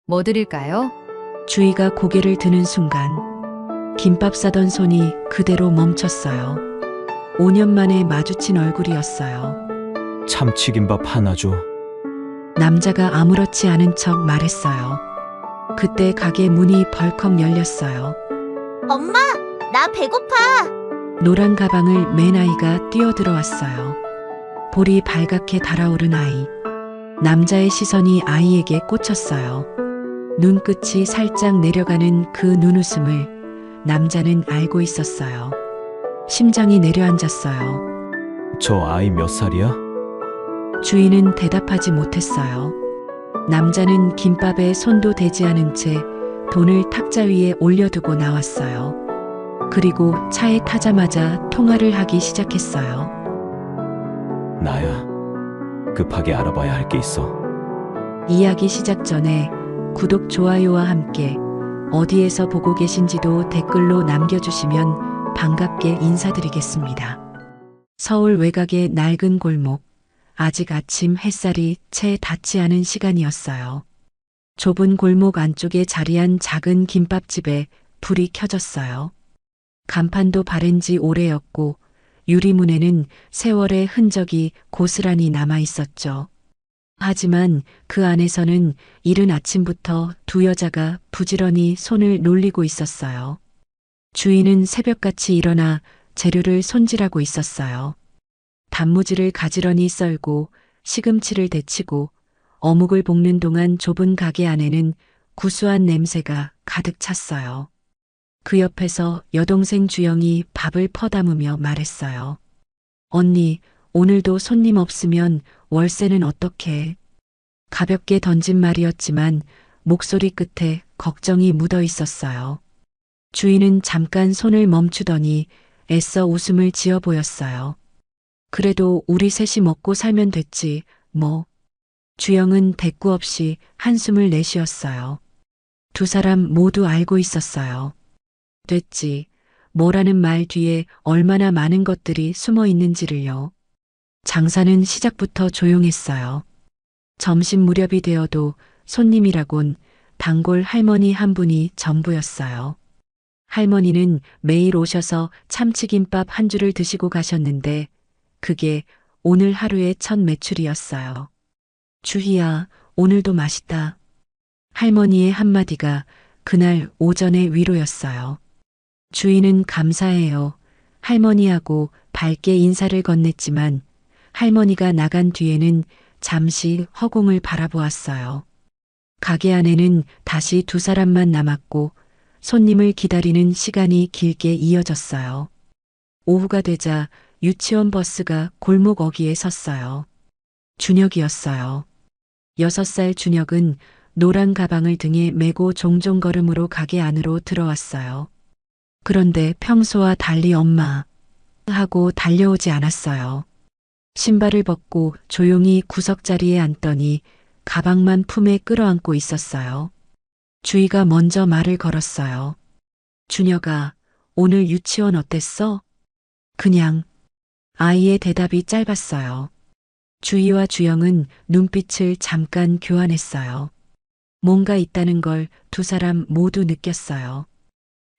뭐 드릴까요? 주희가 고개를 드는 순간 김밥 싸던 손이 그대로 멈췄어요. 5년 만에 마주친 얼굴이었어요. 참치김밥 하나 줘. 남자가 아무렇지 않은 척 말했어요. 그때 가게 문이 벌컥 열렸어요. 엄마, 나 배고파. 노란 가방을 맨 아이가 뛰어들어왔어요. 볼이 발갛게 달아오른 아이. 남자의 시선이 아이에게 꽂혔어요. 눈끝이 살짝 내려가는 그 눈웃음을 남자는 알고 있었어요. 심장이 내려앉았어요. 저 아이 몇 살이야? 주인은 대답하지 못했어요. 남자는 김밥에 손도 대지 않은 채 돈을 탁자 위에 올려두고 나왔어요. 그리고 차에 타자마자 통화를 하기 시작했어요. 나야. 급하게 알아봐야 할 게 있어. 이야기 시작 전에 구독, 좋아요와 함께 어디에서 보고 계신지도 댓글로 남겨주시면 반갑게 인사드리겠습니다. 서울 외곽의 낡은 골목. 아직 아침 햇살이 채 닿지 않은 시간이었어요. 좁은 골목 안쪽에 자리한 작은 김밥집에 불이 켜졌어요. 간판도 바랜 지 오래였고 유리문에는 세월의 흔적이 고스란히 남아 있었죠. 하지만 그 안에서는 이른 아침부터 두 여자가 부지런히 손을 놀리고 있었어요. 주인은 새벽같이 일어나 재료를 손질하고 있었어요. 단무지를 가지런히 썰고 시금치를 데치고 어묵을 볶는 동안 좁은 가게 안에는 구수한 냄새가 가득 찼어요. 그 옆에서 여동생 주영이 밥을 퍼담으며 말했어요. 언니, 오늘도 손님 없으면 월세는 어떻게? 가볍게 던진 말이었지만 목소리 끝에 걱정이 묻어 있었어요. 주인은 잠깐 손을 멈추더니 애써 웃음을 지어 보였어요. 그래도 우리 셋이 먹고 살면 됐지, 뭐. 주영은 대꾸 없이 한숨을 내쉬었어요. 두 사람 모두 알고 있었어요. 됐지. 뭐라는 말 뒤에 얼마나 많은 것들이 숨어 있는지를요. 장사는 시작부터 조용했어요. 점심 무렵이 되어도 손님이라곤 단골 할머니 한 분이 전부였어요. 할머니는 매일 오셔서 참치김밥 한 줄을 드시고 가셨는데 그게 오늘 하루의 첫 매출이었어요. 주희야, 오늘도 맛있다. 할머니의 한마디가 그날 오전의 위로였어요. 주인은 감사해요. 할머니하고 밝게 인사를 건넸지만 할머니가 나간 뒤에는 잠시 허공을 바라보았어요. 가게 안에는 다시 두 사람만 남았고 손님을 기다리는 시간이 길게 이어졌어요. 오후가 되자 유치원 버스가 골목 어귀에 섰어요. 준혁이었어요. 6살 준혁은 노란 가방을 등에 메고 종종 걸음으로 가게 안으로 들어왔어요. 그런데 평소와 달리 엄마 하고 달려오지 않았어요. 신발을 벗고 조용히 구석자리에 앉더니 가방만 품에 끌어안고 있었어요. 주희가 먼저 말을 걸었어요. 준혁아, 오늘 유치원 어땠어? 그냥. 아이의 대답이 짧았어요. 주희와 주영은 눈빛을 잠깐 교환했어요. 뭔가 있다는 걸 두 사람 모두 느꼈어요.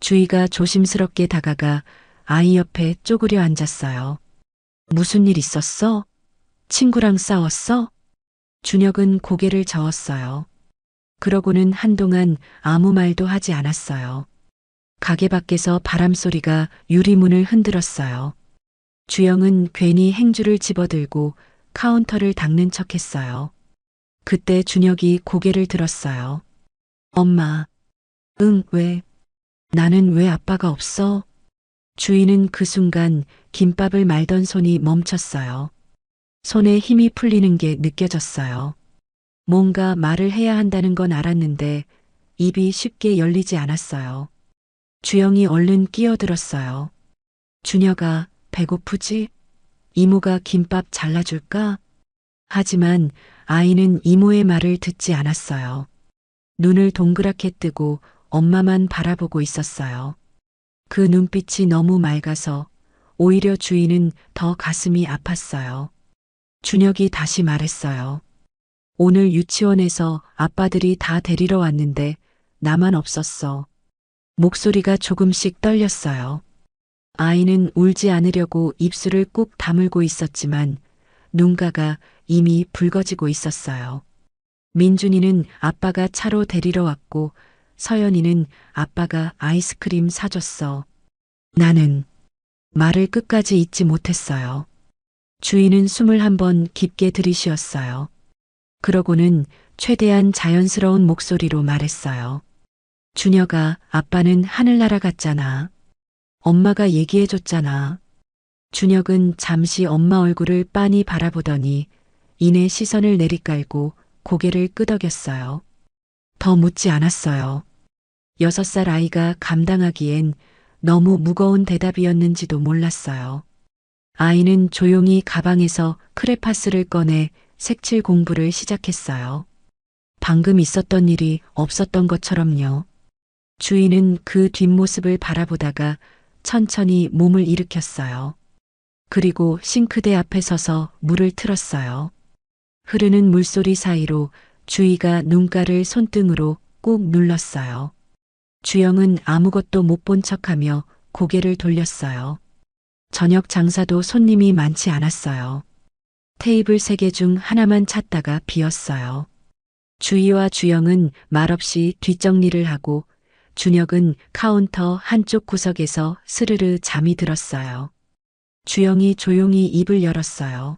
주희가 조심스럽게 다가가 아이 옆에 쪼그려 앉았어요. 무슨 일 있었어? 친구랑 싸웠어? 준혁은 고개를 저었어요. 그러고는 한동안 아무 말도 하지 않았어요. 가게 밖에서 바람소리가 유리문을 흔들었어요. 주영은 괜히 행주를 집어들고 카운터를 닦는 척했어요. 그때 준혁이 고개를 들었어요. 엄마. 응, 왜? 나는 왜 아빠가 없어? 주인은 그 순간 김밥을 말던 손이 멈췄어요. 손에 힘이 풀리는 게 느껴졌어요. 뭔가 말을 해야 한다는 건 알았는데 입이 쉽게 열리지 않았어요. 주영이 얼른 끼어들었어요. 준혁아, 배고프지? 이모가 김밥 잘라줄까? 하지만 아이는 이모의 말을 듣지 않았어요. 눈을 동그랗게 뜨고 엄마만 바라보고 있었어요. 그 눈빛이 너무 맑아서 오히려 주인은 더 가슴이 아팠어요. 준혁이 다시 말했어요. 오늘 유치원에서 아빠들이 다 데리러 왔는데 나만 없었어. 목소리가 조금씩 떨렸어요. 아이는 울지 않으려고 입술을 꾹 다물고 있었지만 눈가가 이미 붉어지고 있었어요. 민준이는 아빠가 차로 데리러 왔고 서연이는 아빠가 아이스크림 사줬어. 나는 말을 끝까지 잇지 못했어요. 주인은 숨을 한번 깊게 들이쉬었어요. 그러고는 최대한 자연스러운 목소리로 말했어요. 준혁아, 아빠는 하늘나라 갔잖아. 엄마가 얘기해줬잖아. 준혁은 잠시 엄마 얼굴을 빤히 바라보더니 이내 시선을 내리깔고 고개를 끄덕였어요. 더 묻지 않았어요. 6살 아이가 감당하기엔 너무 무거운 대답이었는지도 몰랐어요. 아이는 조용히 가방에서 크레파스를 꺼내 색칠 공부를 시작했어요. 방금 있었던 일이 없었던 것처럼요. 주인은 그 뒷모습을 바라보다가 천천히 몸을 일으켰어요. 그리고 싱크대 앞에 서서 물을 틀었어요. 흐르는 물소리 사이로 주희가 눈가를 손등으로 꾹 눌렀어요. 주영은 아무것도 못 본 척하며 고개를 돌렸어요. 저녁 장사도 손님이 많지 않았어요. 테이블 3개 중 하나만 찾다가 비었어요. 주희와 주영은 말없이 뒷정리를 하고 준혁은 카운터 한쪽 구석에서 스르르 잠이 들었어요. 주영이 조용히 입을 열었어요.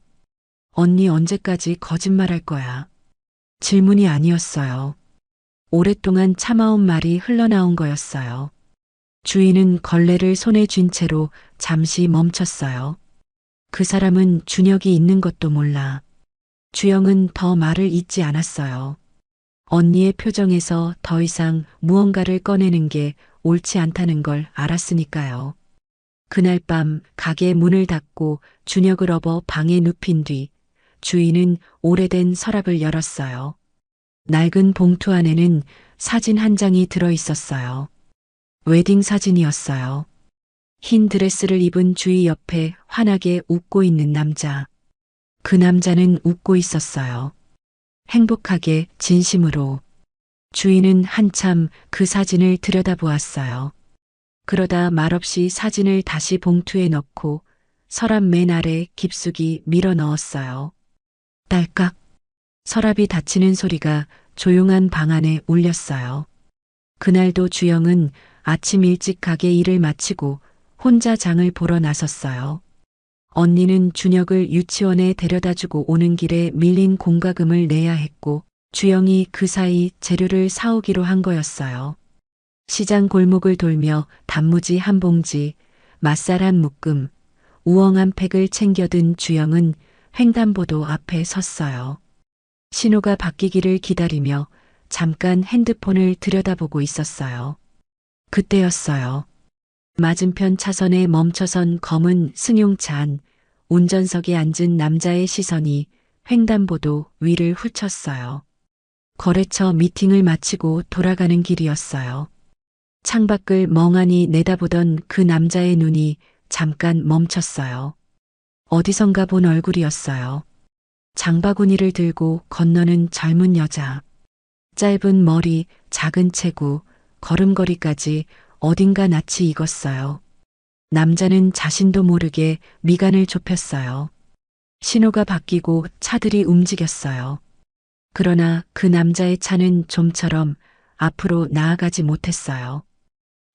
언니 언제까지 거짓말할 거야? 질문이 아니었어요. 오랫동안 참아온 말이 흘러나온 거였어요. 주인은 걸레를 손에 쥔 채로 잠시 멈췄어요. 그 사람은 준혁이 있는 것도 몰라. 주영은 더 말을 잇지 않았어요. 언니의 표정에서 더 이상 무언가를 꺼내는 게 옳지 않다는 걸 알았으니까요. 그날 밤 가게 문을 닫고 준혁을 업어 방에 눕힌 뒤 주인은 오래된 서랍을 열었어요. 낡은 봉투 안에는 사진 한 장이 들어 있었어요. 웨딩 사진이었어요. 흰 드레스를 입은 주희 옆에 환하게 웃고 있는 남자. 그 남자는 웃고 있었어요. 행복하게 진심으로. 주인은 한참 그 사진을 들여다보았어요. 그러다 말없이 사진을 다시 봉투에 넣고 서랍 맨 아래 깊숙이 밀어 넣었어요. 딸깍. 서랍이 닫히는 소리가 조용한 방 안에 울렸어요. 그날도 주영은 아침 일찍 가게 일을 마치고 혼자 장을 보러 나섰어요. 언니는 준혁을 유치원에 데려다주고 오는 길에 밀린 공과금을 내야 했고 주영이 그 사이 재료를 사오기로 한 거였어요. 시장 골목을 돌며 단무지 한 봉지, 맛살 한 묶음, 우엉 한 팩을 챙겨든 주영은 횡단보도 앞에 섰어요. 신호가 바뀌기를 기다리며 잠깐 핸드폰을 들여다보고 있었어요. 그때였어요. 맞은편 차선에 멈춰선 검은 승용차 안, 운전석에 앉은 남자의 시선이 횡단보도 위를 훑쳤어요. 거래처 미팅을 마치고 돌아가는 길이었어요. 창밖을 멍하니 내다보던 그 남자의 눈이 잠깐 멈췄어요. 어디선가 본 얼굴이었어요. 장바구니를 들고 건너는 젊은 여자. 짧은 머리, 작은 체구, 걸음걸이까지 어딘가 낯이 익었어요. 남자는 자신도 모르게 미간을 좁혔어요. 신호가 바뀌고 차들이 움직였어요. 그러나 그 남자의 차는 좀처럼 앞으로 나아가지 못했어요.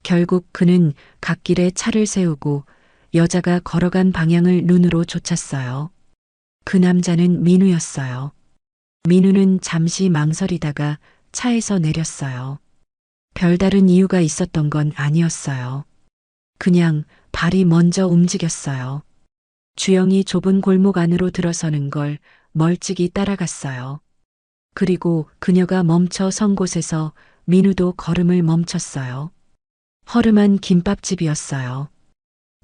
결국 그는 갓길에 차를 세우고 여자가 걸어간 방향을 눈으로 쫓았어요. 그 남자는 민우였어요. 민우는 잠시 망설이다가 차에서 내렸어요. 별다른 이유가 있었던 건 아니었어요. 그냥 발이 먼저 움직였어요. 주영이 좁은 골목 안으로 들어서는 걸 멀찍이 따라갔어요. 그리고 그녀가 멈춰 선 곳에서 민우도 걸음을 멈췄어요. 허름한 김밥집이었어요.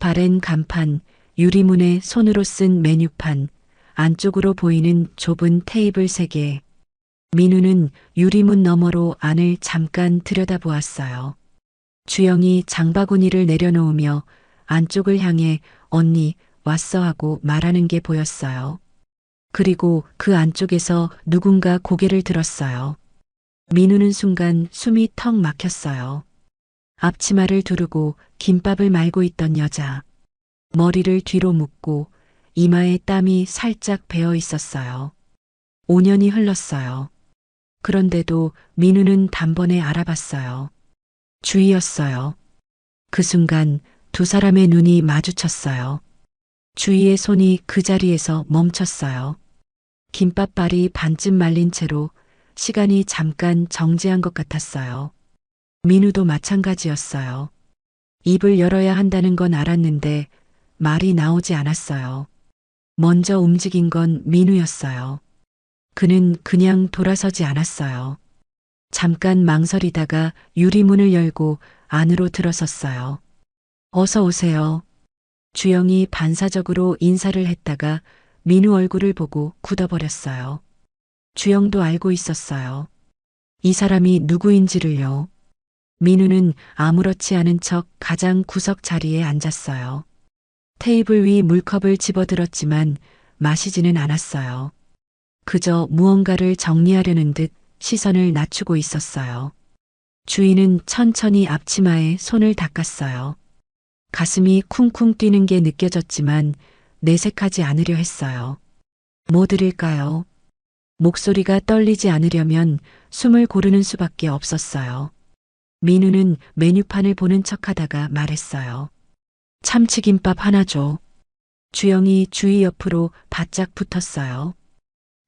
바랜 간판, 유리문에 손으로 쓴 메뉴판, 안쪽으로 보이는 좁은 테이블 3개. 민우는 유리문 너머로 안을 잠깐 들여다보았어요. 주영이 장바구니를 내려놓으며 안쪽을 향해 언니 왔어 하고 말하는 게 보였어요. 그리고 그 안쪽에서 누군가 고개를 들었어요. 민우는 순간 숨이 턱 막혔어요. 앞치마를 두르고 김밥을 말고 있던 여자. 머리를 뒤로 묶고 이마에 땀이 살짝 배어 있었어요. 5년이 흘렀어요. 그런데도 민우는 단번에 알아봤어요. 주희였어요. 그 순간 두 사람의 눈이 마주쳤어요. 주희의 손이 그 자리에서 멈췄어요. 김밥발이 반쯤 말린 채로 시간이 잠깐 정지한 것 같았어요. 민우도 마찬가지였어요. 입을 열어야 한다는 건 알았는데 말이 나오지 않았어요. 먼저 움직인 건 민우였어요. 그는 그냥 돌아서지 않았어요. 잠깐 망설이다가 유리문을 열고 안으로 들어섰어요. 어서 오세요. 주영이 반사적으로 인사를 했다가 민우 얼굴을 보고 굳어버렸어요. 주영도 알고 있었어요. 이 사람이 누구인지를요. 민우는 아무렇지 않은 척 가장 구석 자리에 앉았어요. 테이블 위 물컵을 집어들었지만 마시지는 않았어요. 그저 무언가를 정리하려는 듯 시선을 낮추고 있었어요. 주인은 천천히 앞치마에 손을 닦았어요. 가슴이 쿵쿵 뛰는 게 느껴졌지만 내색하지 않으려 했어요. 뭐 드릴까요? 목소리가 떨리지 않으려면 숨을 고르는 수밖에 없었어요. 민우는 메뉴판을 보는 척하다가 말했어요. 참치김밥 하나 줘. 주영이 주희 옆으로 바짝 붙었어요.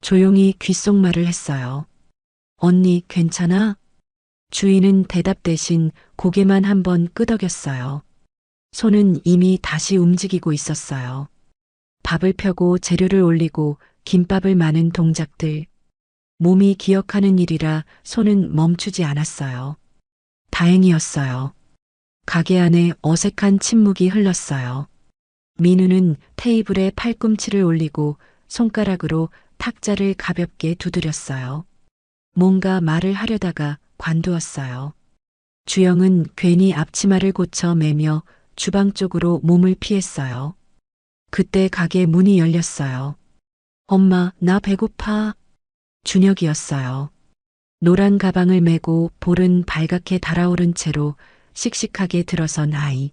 조용히 귓속말을 했어요. 언니 괜찮아? 주희는 대답 대신 고개만 한번 끄덕였어요. 손은 이미 다시 움직이고 있었어요. 밥을 펴고 재료를 올리고 김밥을 마는 동작들. 몸이 기억하는 일이라 손은 멈추지 않았어요. 다행이었어요. 가게 안에 어색한 침묵이 흘렀어요. 민우는 테이블에 팔꿈치를 올리고 손가락으로 탁자를 가볍게 두드렸어요. 뭔가 말을 하려다가 관두었어요. 주영은 괜히 앞치마를 고쳐 매며 주방 쪽으로 몸을 피했어요. 그때 가게 문이 열렸어요. 엄마, 나 배고파. 준혁이었어요. 노란 가방을 메고 볼은 발갛게 달아오른 채로 씩씩하게 들어선 아이.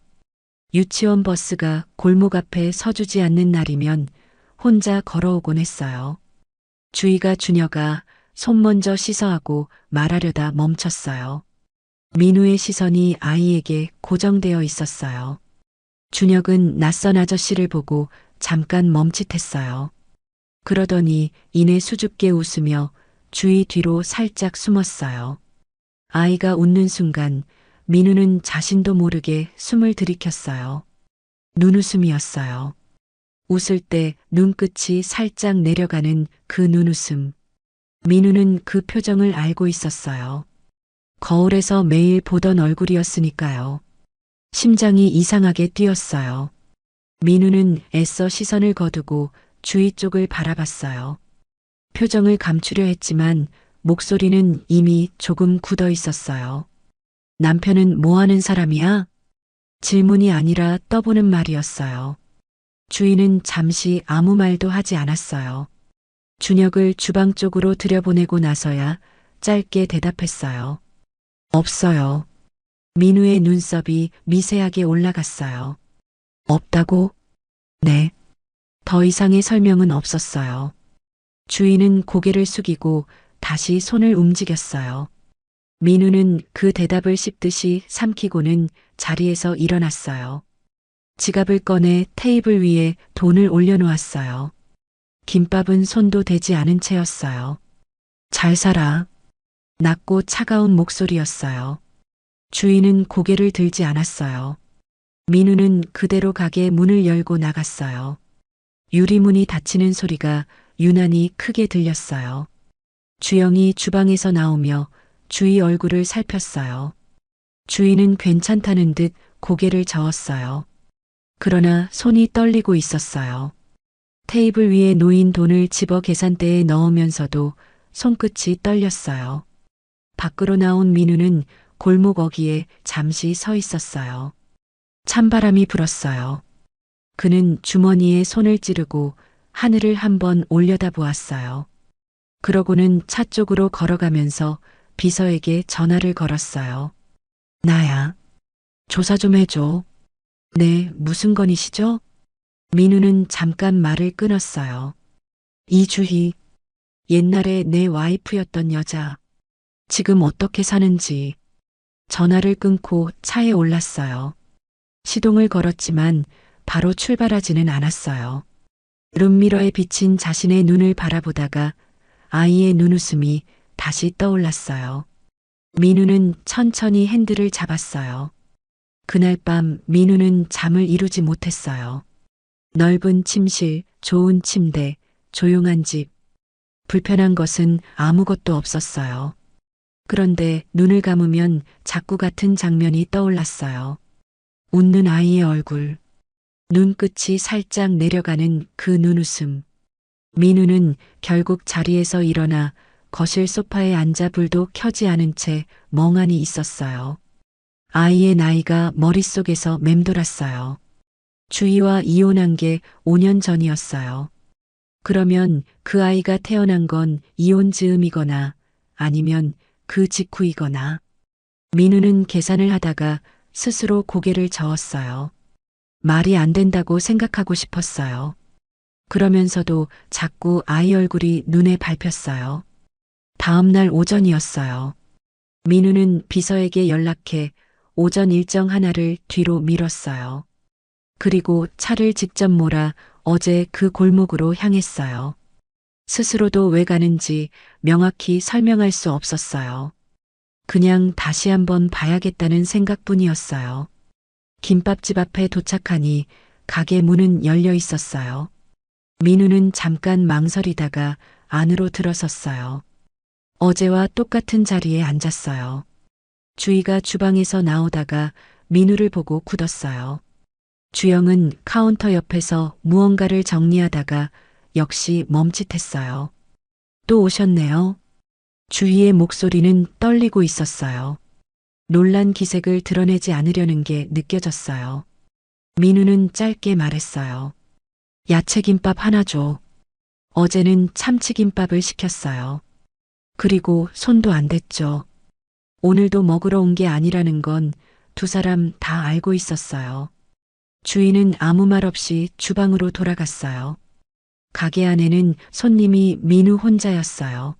유치원 버스가 골목 앞에 서주지 않는 날이면 혼자 걸어오곤 했어요. 주희가 준혁아 손 먼저 씻어하고 말하려다 멈췄어요. 민우의 시선이 아이에게 고정되어 있었어요. 준혁은 낯선 아저씨를 보고 잠깐 멈칫했어요. 그러더니 이내 수줍게 웃으며 주희 뒤로 살짝 숨었어요. 아이가 웃는 순간 민우는 자신도 모르게 숨을 들이켰어요. 눈웃음이었어요. 웃을 때 눈끝이 살짝 내려가는 그 눈웃음. 민우는 그 표정을 알고 있었어요. 거울에서 매일 보던 얼굴이었으니까요. 심장이 이상하게 뛰었어요. 민우는 애써 시선을 거두고 주희 쪽을 바라봤어요. 표정을 감추려 했지만 목소리는 이미 조금 굳어 있었어요. 남편은 뭐 하는 사람이야? 질문이 아니라 떠보는 말이었어요. 주희는 잠시 아무 말도 하지 않았어요. 준혁을 주방 쪽으로 들여보내고 나서야 짧게 대답했어요. 없어요. 민우의 눈썹이 미세하게 올라갔어요. 없다고? 네. 더 이상의 설명은 없었어요. 주인은 고개를 숙이고 다시 손을 움직였어요. 민우는 그 대답을 씹듯이 삼키고는 자리에서 일어났어요. 지갑을 꺼내 테이블 위에 돈을 올려놓았어요. 김밥은 손도 대지 않은 채였어요. 잘 살아. 낮고 차가운 목소리였어요. 주인은 고개를 들지 않았어요. 민우는 그대로 가게 문을 열고 나갔어요. 유리문이 닫히는 소리가 유난히 크게 들렸어요. 주영이 주방에서 나오며 주희 얼굴을 살폈어요. 주희는 괜찮다는 듯 고개를 저었어요. 그러나 손이 떨리고 있었어요. 테이블 위에 놓인 돈을 집어 계산대에 넣으면서도 손끝이 떨렸어요. 밖으로 나온 민우는 골목 어귀에 잠시 서 있었어요. 찬바람이 불었어요. 그는 주머니에 손을 찌르고 하늘을 한번 올려다보았어요. 그러고는 차 쪽으로 걸어가면서 비서에게 전화를 걸었어요. 나야. 조사 좀 해줘. 네, 무슨 건이시죠? 민우는 잠깐 말을 끊었어요. 이주희. 옛날에 내 와이프였던 여자. 지금 어떻게 사는지. 전화를 끊고 차에 올랐어요. 시동을 걸었지만 바로 출발하지는 않았어요. 룸미러에 비친 자신의 눈을 바라보다가 아이의 눈웃음이 다시 떠올랐어요. 민우는 천천히 핸들을 잡았어요. 그날 밤 민우는 잠을 이루지 못했어요. 넓은 침실, 좋은 침대, 조용한 집. 불편한 것은 아무것도 없었어요. 그런데 눈을 감으면 자꾸 같은 장면이 떠올랐어요. 웃는 아이의 얼굴. 눈끝이 살짝 내려가는 그 눈웃음. 민우는 결국 자리에서 일어나 거실 소파에 앉아 불도 켜지 않은 채 멍하니 있었어요. 아이의 나이가 머릿속에서 맴돌았어요. 주희와 이혼한 게 5년 전이었어요. 그러면 그 아이가 태어난 건 이혼 즈음이거나 아니면 그 직후이거나. 민우는 계산을 하다가 스스로 고개를 저었어요. 말이 안 된다고 생각하고 싶었어요. 그러면서도 자꾸 아이 얼굴이 눈에 밟혔어요. 다음 날 오전이었어요. 민우는 비서에게 연락해 오전 일정 하나를 뒤로 미뤘어요. 그리고 차를 직접 몰아 어제 그 골목으로 향했어요. 스스로도 왜 가는지 명확히 설명할 수 없었어요. 그냥 다시 한번 봐야겠다는 생각뿐이었어요. 김밥집 앞에 도착하니 가게 문은 열려 있었어요. 민우는 잠깐 망설이다가 안으로 들어섰어요. 어제와 똑같은 자리에 앉았어요. 주희가 주방에서 나오다가 민우를 보고 굳었어요. 주영은 카운터 옆에서 무언가를 정리하다가 역시 멈칫했어요. 또 오셨네요. 주희의 목소리는 떨리고 있었어요. 놀란 기색을 드러내지 않으려는 게 느껴졌어요. 민우는 짧게 말했어요. 야채김밥 하나 줘. 어제는 참치김밥을 시켰어요. 그리고 손도 안 댔죠. 오늘도 먹으러 온 게 아니라는 건 두 사람 다 알고 있었어요. 주인은 아무 말 없이 주방으로 돌아갔어요. 가게 안에는 손님이 민우 혼자였어요.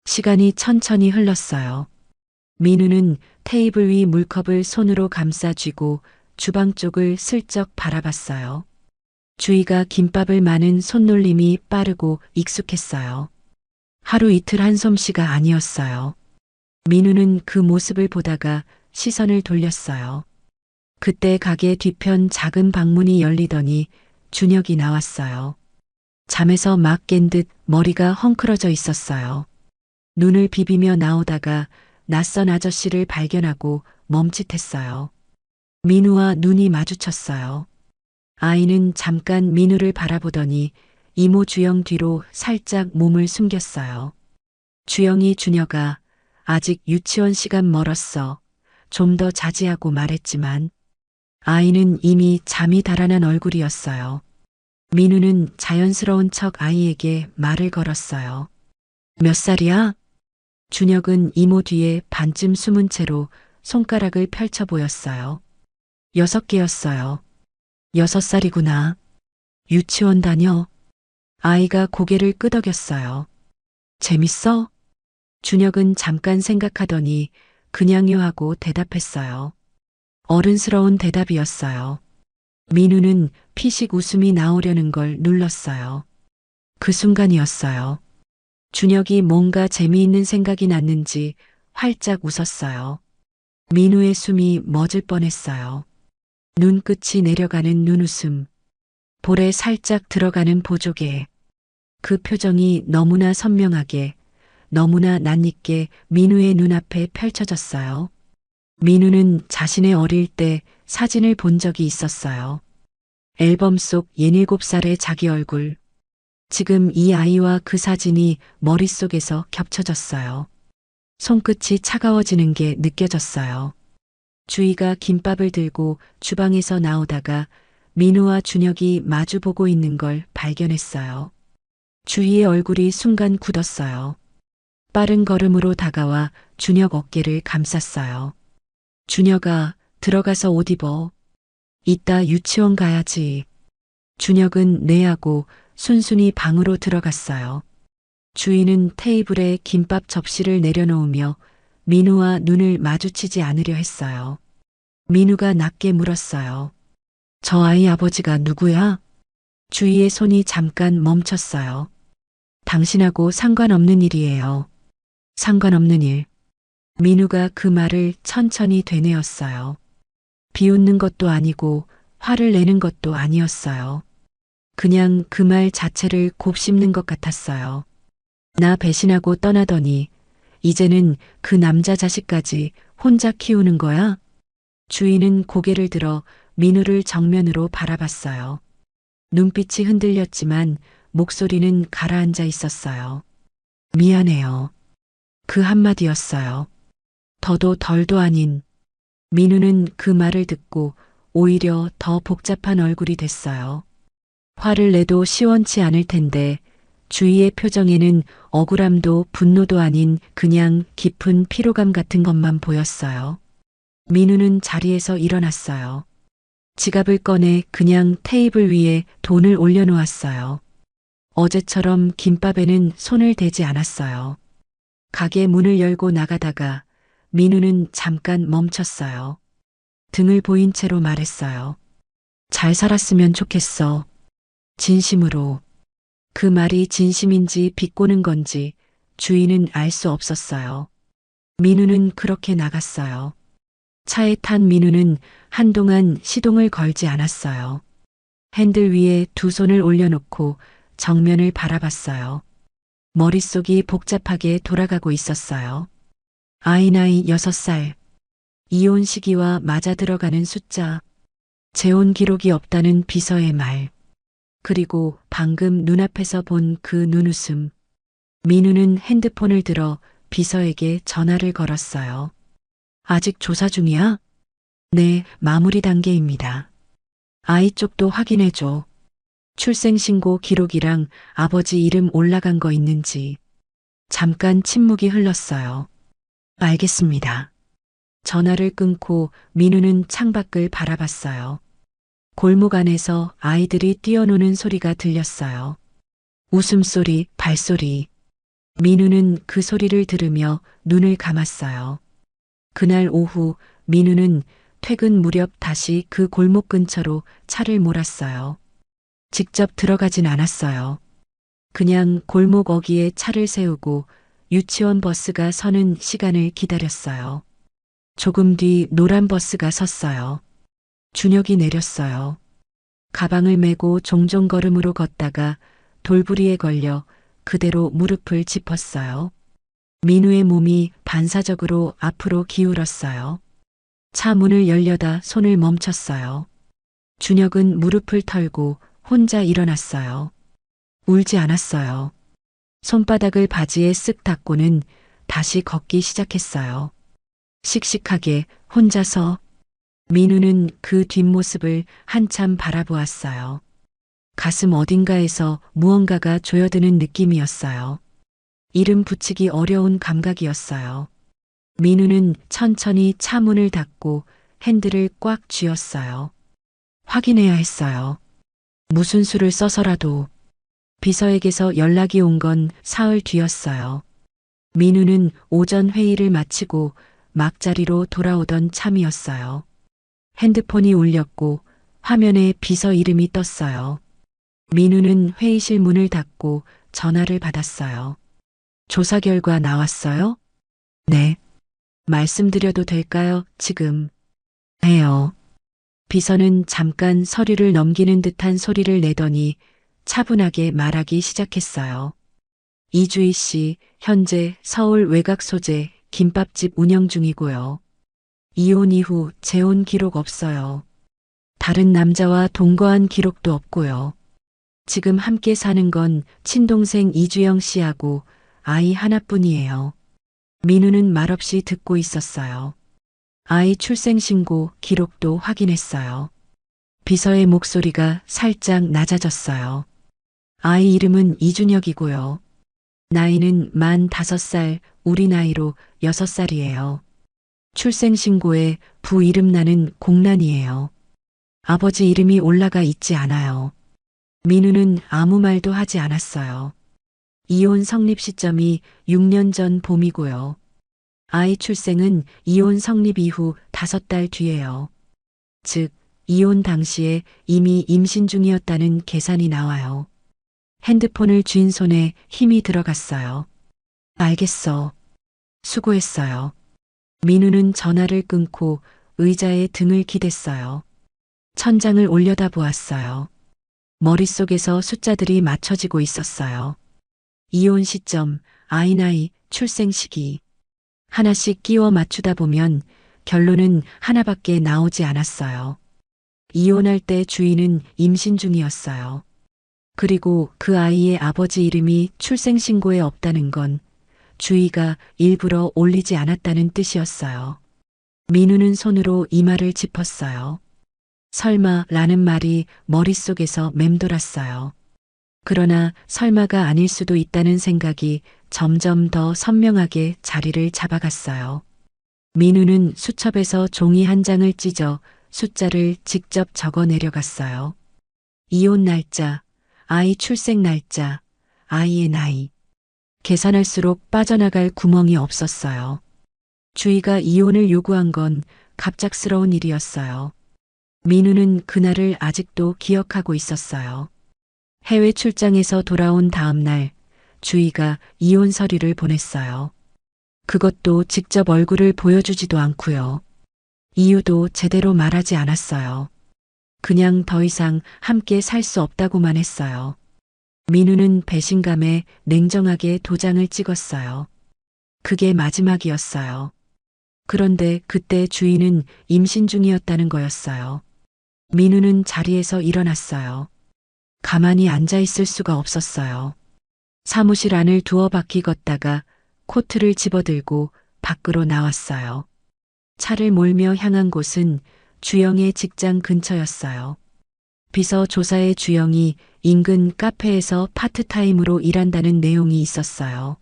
시간이 천천히 흘렀어요. 민우는 테이블 위 물컵을 손으로 감싸 쥐고 주방 쪽을 슬쩍 바라봤어요. 주희가 김밥을 마는 손놀림이 빠르고 익숙했어요. 하루 이틀 한솜씨가 아니었어요. 민우는 그 모습을 보다가 시선을 돌렸어요. 그때 가게 뒤편 작은 방문이 열리더니 준혁이 나왔어요. 잠에서 막 깬 듯 머리가 헝클어져 있었어요. 눈을 비비며 나오다가 낯선 아저씨를 발견하고 멈칫했어요. 민우와 눈이 마주쳤어요. 아이는 잠깐 민우를 바라보더니 이모 주영 뒤로 살짝 몸을 숨겼어요. 주영이 준혁아, 아직 유치원 시간 멀었어. 좀 더 자제하고 말했지만 아이는 이미 잠이 달아난 얼굴이었어요. 민우는 자연스러운 척 아이에게 말을 걸었어요. 몇 살이야? 준혁은 이모 뒤에 반쯤 숨은 채로 손가락을 펼쳐 보였어요. 6개였어요. 6살이구나. 유치원 다녀? 아이가 고개를 끄덕였어요. 재밌어? 준혁은 잠깐 생각하더니 그냥요 하고 대답했어요. 어른스러운 대답이었어요. 민우는 피식 웃음이 나오려는 걸 눌렀어요. 그 순간이었어요. 준혁이 뭔가 재미있는 생각이 났는지 활짝 웃었어요. 민우의 숨이 멎을 뻔했어요. 눈끝이 내려가는 눈웃음, 볼에 살짝 들어가는 보조개. 그 표정이 너무나 선명하게, 너무나 낯익게 민우의 눈앞에 펼쳐졌어요. 민우는 자신의 어릴 때 사진을 본 적이 있었어요. 앨범 속 17살의 자기 얼굴. 지금 이 아이와 그 사진이 머릿속에서 겹쳐졌어요. 손끝이 차가워지는 게 느껴졌어요. 주희가 김밥을 들고 주방에서 나오다가 민우와 준혁이 마주보고 있는 걸 발견했어요. 주희의 얼굴이 순간 굳었어요. 빠른 걸음으로 다가와 준혁 어깨를 감쌌어요. 준혁아, 들어가서 옷 입어. 이따 유치원 가야지. 준혁은 네 하고 순순히 방으로 들어갔어요. 주희는 테이블에 김밥 접시를 내려놓으며 민우와 눈을 마주치지 않으려 했어요. 민우가 낮게 물었어요. 저 아이 아버지가 누구야? 주희의 손이 잠깐 멈췄어요. 당신하고 상관없는 일이에요. 상관없는 일. 민우가 그 말을 천천히 되뇌었어요. 비웃는 것도 아니고 화를 내는 것도 아니었어요. 그냥 그 말 자체를 곱씹는 것 같았어요. 나 배신하고 떠나더니 이제는 그 남자 자식까지 혼자 키우는 거야? 주희는 고개를 들어 민우를 정면으로 바라봤어요. 눈빛이 흔들렸지만 목소리는 가라앉아 있었어요. 미안해요. 그 한마디였어요. 더도 덜도 아닌. 민우는 그 말을 듣고 오히려 더 복잡한 얼굴이 됐어요. 화를 내도 시원치 않을 텐데 주희의 표정에는 억울함도 분노도 아닌 그냥 깊은 피로감 같은 것만 보였어요. 민우는 자리에서 일어났어요. 지갑을 꺼내 그냥 테이블 위에 돈을 올려놓았어요. 어제처럼 김밥에는 손을 대지 않았어요. 가게 문을 열고 나가다가 민우는 잠깐 멈췄어요. 등을 보인 채로 말했어요. 잘 살았으면 좋겠어. 진심으로. 그 말이 진심인지 비꼬는 건지 주희는 알 수 없었어요. 민우는 그렇게 나갔어요. 차에 탄 민우는 한동안 시동을 걸지 않았어요. 핸들 위에 두 손을 올려놓고 정면을 바라봤어요. 머릿속이 복잡하게 돌아가고 있었어요. 아이 나이 6살. 이혼 시기와 맞아 들어가는 숫자. 재혼 기록이 없다는 비서의 말. 그리고 방금 눈앞에서 본 그 눈웃음. 민우는 핸드폰을 들어 비서에게 전화를 걸었어요. 아직 조사 중이야? 네, 마무리 단계입니다. 아이 쪽도 확인해줘. 출생신고 기록이랑 아버지 이름 올라간 거 있는지. 잠깐 침묵이 흘렀어요. 알겠습니다. 전화를 끊고 민우는 창밖을 바라봤어요. 골목 안에서 아이들이 뛰어노는 소리가 들렸어요. 웃음소리, 발소리. 민우는 그 소리를 들으며 눈을 감았어요. 그날 오후 민우는 퇴근 무렵 다시 그 골목 근처로 차를 몰았어요. 직접 들어가진 않았어요. 그냥 골목 어귀에 차를 세우고 유치원 버스가 서는 시간을 기다렸어요. 조금 뒤 노란 버스가 섰어요. 준혁이 내렸어요. 가방을 메고 종종 걸음으로 걷다가 돌부리에 걸려 그대로 무릎을 짚었어요. 민우의 몸이 반사적으로 앞으로 기울었어요. 차 문을 열려다 손을 멈췄어요. 준혁은 무릎을 털고 혼자 일어났어요. 울지 않았어요. 손바닥을 바지에 쓱 닦고는 다시 걷기 시작했어요. 씩씩하게 혼자서. 민우는 그 뒷모습을 한참 바라보았어요. 가슴 어딘가에서 무언가가 조여드는 느낌이었어요. 이름 붙이기 어려운 감각이었어요. 민우는 천천히 차 문을 닫고 핸들을 꽉 쥐었어요. 확인해야 했어요. 무슨 수를 써서라도. 비서에게서 연락이 온 건 사흘 뒤였어요. 민우는 오전 회의를 마치고 막 자리로 돌아오던 참이었어요. 핸드폰이 울렸고 화면에 비서 이름이 떴어요. 민우는 회의실 문을 닫고 전화를 받았어요. 조사 결과 나왔어요? 네. 말씀드려도 될까요? 지금. 해요. 비서는 잠깐 서류를 넘기는 듯한 소리를 내더니 차분하게 말하기 시작했어요. 이주희 씨, 현재 서울 외곽 소재 김밥집 운영 중이고요. 이혼 이후 재혼 기록 없어요. 다른 남자와 동거한 기록도 없고요. 지금 함께 사는 건 친동생 이주영 씨하고 아이 하나뿐이에요. 민우는 말없이 듣고 있었어요. 아이 출생신고 기록도 확인했어요. 비서의 목소리가 살짝 낮아졌어요. 아이 이름은 이준혁이고요. 나이는 만 5살, 우리 나이로 6살이에요. 출생신고에 부 이름 나는 공란이에요. 아버지 이름이 올라가 있지 않아요. 민우는 아무 말도 하지 않았어요. 이혼 성립 시점이 6년 전 봄이고요. 아이 출생은 이혼 성립 이후 5달 뒤에요. 즉, 이혼 당시에 이미 임신 중이었다는 계산이 나와요. 핸드폰을 쥔 손에 힘이 들어갔어요. 알겠어. 수고했어요. 민우는 전화를 끊고 의자에 등을 기댔어요. 천장을 올려다보았어요. 머릿속에서 숫자들이 맞춰지고 있었어요. 이혼 시점, 아이 나이, 출생 시기. 하나씩 끼워 맞추다 보면 결론은 하나밖에 나오지 않았어요. 이혼할 때 주인은 임신 중이었어요. 그리고 그 아이의 아버지 이름이 출생신고에 없다는 건 주희가 일부러 올리지 않았다는 뜻이었어요. 민우는 손으로 이마를 짚었어요. 설마 라는 말이 머릿속에서 맴돌았어요. 그러나 설마가 아닐 수도 있다는 생각이 점점 더 선명하게 자리를 잡아갔어요. 민우는 수첩에서 종이 한 장을 찢어 숫자를 직접 적어 내려갔어요. 이혼 날짜, 아이 출생 날짜, 아이의 나이. 계산할수록 빠져나갈 구멍이 없었어요. 주희가 이혼을 요구한 건 갑작스러운 일이었어요. 민우는 그날을 아직도 기억하고 있었어요. 해외 출장에서 돌아온 다음 날 주희가 이혼 서류를 보냈어요. 그것도 직접 얼굴을 보여주지도 않고요. 이유도 제대로 말하지 않았어요. 그냥 더 이상 함께 살 수 없다고만 했어요. 민우는 배신감에 냉정하게 도장을 찍었어요. 그게 마지막이었어요. 그런데 그때 주인은 임신 중이었다는 거였어요. 민우는 자리에서 일어났어요. 가만히 앉아 있을 수가 없었어요. 사무실 안을 두어 바퀴 걷다가 코트를 집어들고 밖으로 나왔어요. 차를 몰며 향한 곳은 주영의 직장 근처였어요. 비서 조사에 주영이 인근 카페에서 파트타임으로 일한다는 내용이 있었어요.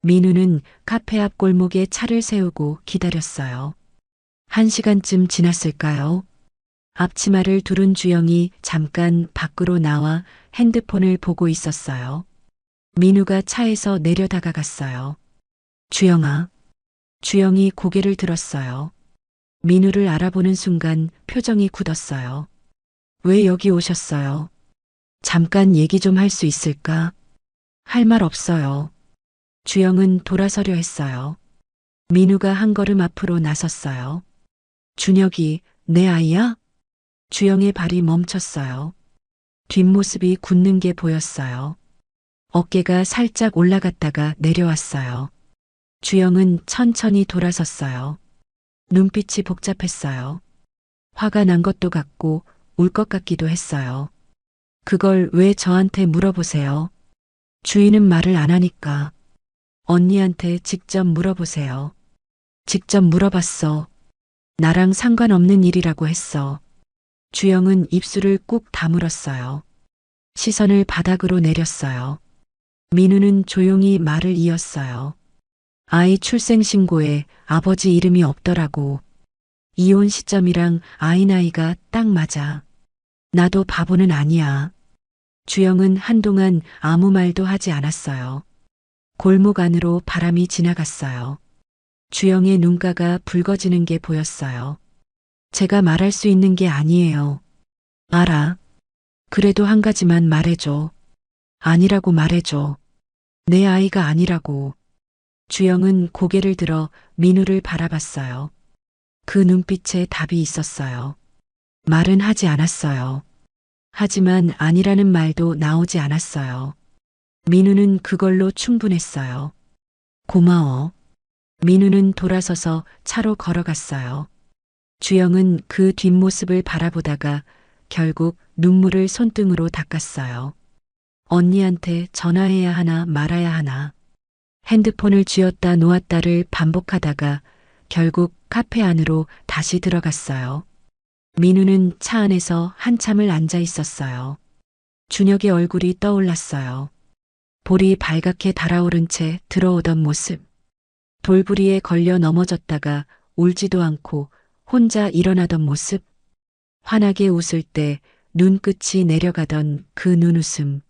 민우는 카페 앞 골목에 차를 세우고 기다렸어요. 1시간쯤 지났을까요? 앞치마를 두른 주영이 잠깐 밖으로 나와 핸드폰을 보고 있었어요. 민우가 차에서 내려 다가갔어요. 주영아. 주영이 고개를 들었어요. 민우를 알아보는 순간 표정이 굳었어요. 왜 여기 오셨어요? 잠깐 얘기 좀 할 수 있을까? 할 말 없어요. 주영은 돌아서려 했어요. 민우가 한 걸음 앞으로 나섰어요. 준혁이 내 아이야? 주영의 발이 멈췄어요. 뒷모습이 굳는 게 보였어요. 어깨가 살짝 올라갔다가 내려왔어요. 주영은 천천히 돌아섰어요. 눈빛이 복잡했어요. 화가 난 것도 같고 울 것 같기도 했어요. 그걸 왜 저한테 물어보세요? 주인은 말을 안 하니까. 언니한테 직접 물어보세요. 직접 물어봤어. 나랑 상관없는 일이라고 했어. 주영은 입술을 꾹 다물었어요. 시선을 바닥으로 내렸어요. 민우는 조용히 말을 이었어요. 아이 출생신고에 아버지 이름이 없더라고. 이혼 시점이랑 아이 나이가 딱 맞아. 나도 바보는 아니야. 주영은 한동안 아무 말도 하지 않았어요. 골목 안으로 바람이 지나갔어요. 주영의 눈가가 붉어지는 게 보였어요. 제가 말할 수 있는 게 아니에요. 알아. 그래도 한 가지만 말해줘. 아니라고 말해줘. 내 아이가 아니라고. 주영은 고개를 들어 민우를 바라봤어요. 그 눈빛에 답이 있었어요. 말은 하지 않았어요. 하지만 아니라는 말도 나오지 않았어요. 민우는 그걸로 충분했어요. 고마워. 민우는 돌아서서 차로 걸어갔어요. 주영은 그 뒷모습을 바라보다가 결국 눈물을 손등으로 닦았어요. 언니한테 전화해야 하나 말아야 하나. 핸드폰을 쥐었다 놓았다를 반복하다가 결국 카페 안으로 다시 들어갔어요. 민우는 차 안에서 한참을 앉아 있었어요. 준혁의 얼굴이 떠올랐어요. 볼이 발갛게 달아오른 채 들어오던 모습. 돌부리에 걸려 넘어졌다가 울지도 않고 혼자 일어나던 모습. 환하게 웃을 때 눈끝이 내려가던 그 눈웃음.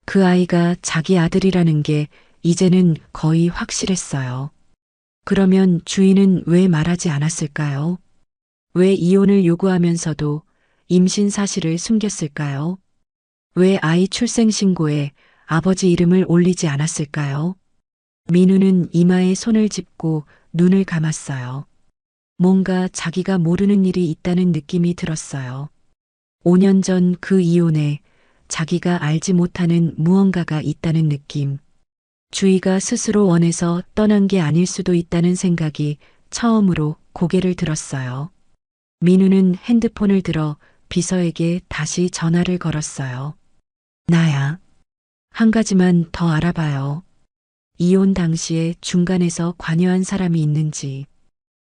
그 아이가 자기 아들이라는 게 이제는 거의 확실했어요. 그러면 주인은 왜 말하지 않았을까요? 왜 이혼을 요구하면서도 임신 사실을 숨겼을까요? 왜 아이 출생 신고에 아버지 이름을 올리지 않았을까요? 민우는 이마에 손을 짚고 눈을 감았어요. 뭔가 자기가 모르는 일이 있다는 느낌이 들었어요. 5년 전 그 이혼에 자기가 알지 못하는 무언가가 있다는 느낌. 주희가 스스로 원해서 떠난 게 아닐 수도 있다는 생각이 처음으로 고개를 들었어요. 민우는 핸드폰을 들어 비서에게 다시 전화를 걸었어요. 나야. 한 가지만 더 알아봐요. 이혼 당시에 중간에서 관여한 사람이 있는지.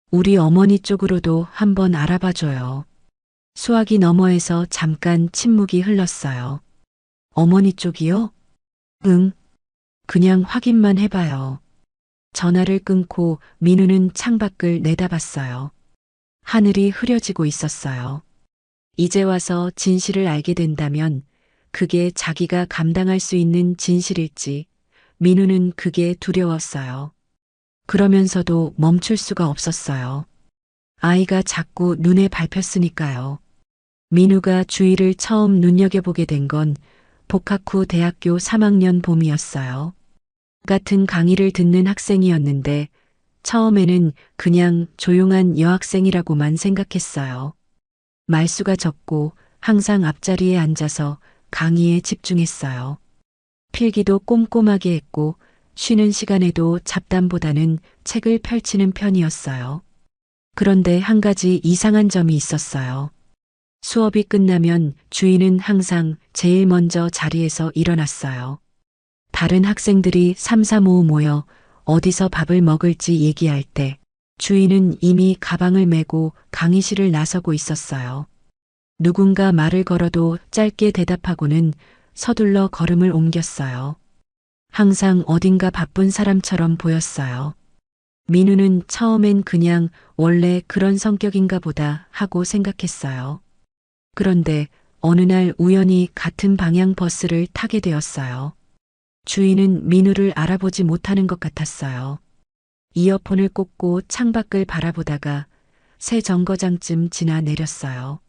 우리 어머니 쪽으로도 한번 알아봐줘요. 수화기 너머에서 잠깐 침묵이 흘렀어요. 어머니 쪽이요? 응. 그냥 확인만 해봐요. 전화를 끊고 민우는 창밖을 내다봤어요. 하늘이 흐려지고 있었어요. 이제 와서 진실을 알게 된다면 그게 자기가 감당할 수 있는 진실일지 민우는 그게 두려웠어요. 그러면서도 멈출 수가 없었어요. 아이가 자꾸 눈에 밟혔으니까요. 민우가 주희를 처음 눈여겨보게 된 건 복학 후 대학교 3학년 봄이었어요. 같은 강의를 듣는 학생이었는데 처음에는 그냥 조용한 여학생이라고만 생각했어요. 말수가 적고 항상 앞자리에 앉아서 강의에 집중했어요. 필기도 꼼꼼하게 했고 쉬는 시간에도 잡담보다는 책을 펼치는 편이었어요. 그런데 한 가지 이상한 점이 있었어요. 수업이 끝나면 주희는 항상 제일 먼저 자리에서 일어났어요. 다른 학생들이 삼삼오오 모여 어디서 밥을 먹을지 얘기할 때 주희는 이미 가방을 메고 강의실을 나서고 있었어요. 누군가 말을 걸어도 짧게 대답하고는 서둘러 걸음을 옮겼어요. 항상 어딘가 바쁜 사람처럼 보였어요. 민우는 처음엔 그냥 원래 그런 성격인가 보다 하고 생각했어요. 그런데 어느 날 우연히 같은 방향 버스를 타게 되었어요. 주인은 민우를 알아보지 못하는 것 같았어요. 이어폰을 꽂고 창밖을 바라보다가 새 정거장쯤 지나 내렸어요.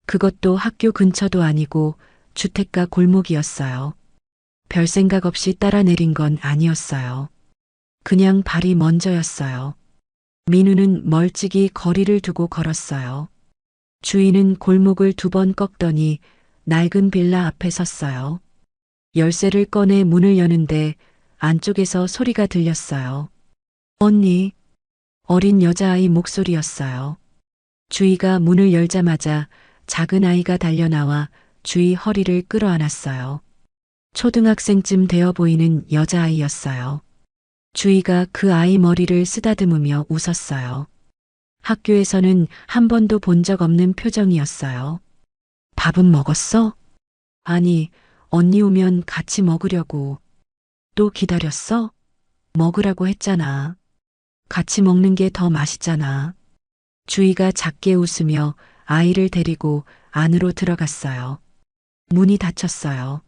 그것도 학교 근처도 아니고 주택가 골목이었어요. 별 생각 없이 따라 내린 건 아니었어요. 그냥 발이 먼저였어요. 민우는 멀찍이 거리를 두고 걸었어요. 주인은 골목을 2번 꺾더니 낡은 빌라 앞에 섰어요. 열쇠를 꺼내 문을 여는데 안쪽에서 소리가 들렸어요. 언니. 어린 여자아이 목소리였어요. 주희가 문을 열자마자 작은 아이가 달려나와 주희 허리를 끌어안았어요. 초등학생쯤 되어 보이는 여자아이였어요. 주희가 그 아이 머리를 쓰다듬으며 웃었어요. 학교에서는 한 번도 본 적 없는 표정이었어요. 밥은 먹었어? 아니, 언니 오면 같이 먹으려고. 또 기다렸어? 먹으라고 했잖아. 같이 먹는 게 더 맛있잖아. 주희가 작게 웃으며 아이를 데리고 안으로 들어갔어요. 문이 닫혔어요.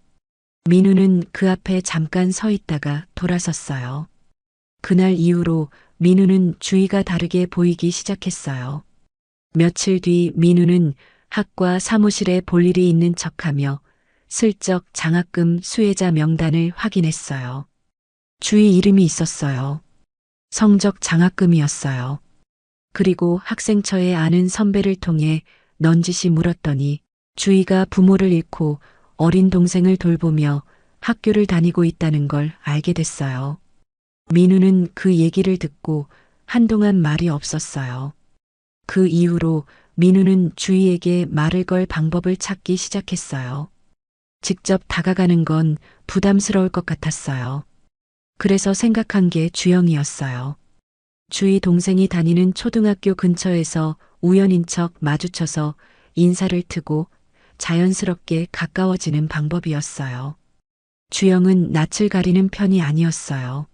민우는 그 앞에 잠깐 서 있다가 돌아섰어요. 그날 이후로 민우는 주희가 다르게 보이기 시작했어요. 며칠 뒤 민우는 학과 사무실에 볼 일이 있는 척하며 슬쩍 장학금 수혜자 명단을 확인했어요. 주희 이름이 있었어요. 성적 장학금이었어요. 그리고 학생처에 아는 선배를 통해 넌지시 물었더니 주희가 부모를 잃고 어린 동생을 돌보며 학교를 다니고 있다는 걸 알게 됐어요. 민우는 그 얘기를 듣고 한동안 말이 없었어요. 그 이후로 민우는 주희에게 말을 걸 방법을 찾기 시작했어요. 직접 다가가는 건 부담스러울 것 같았어요. 그래서 생각한 게 주영이었어요. 주희 동생이 다니는 초등학교 근처에서 우연인 척 마주쳐서 인사를 트고 자연스럽게 가까워지는 방법이었어요. 주영은 낯을 가리는 편이 아니었어요.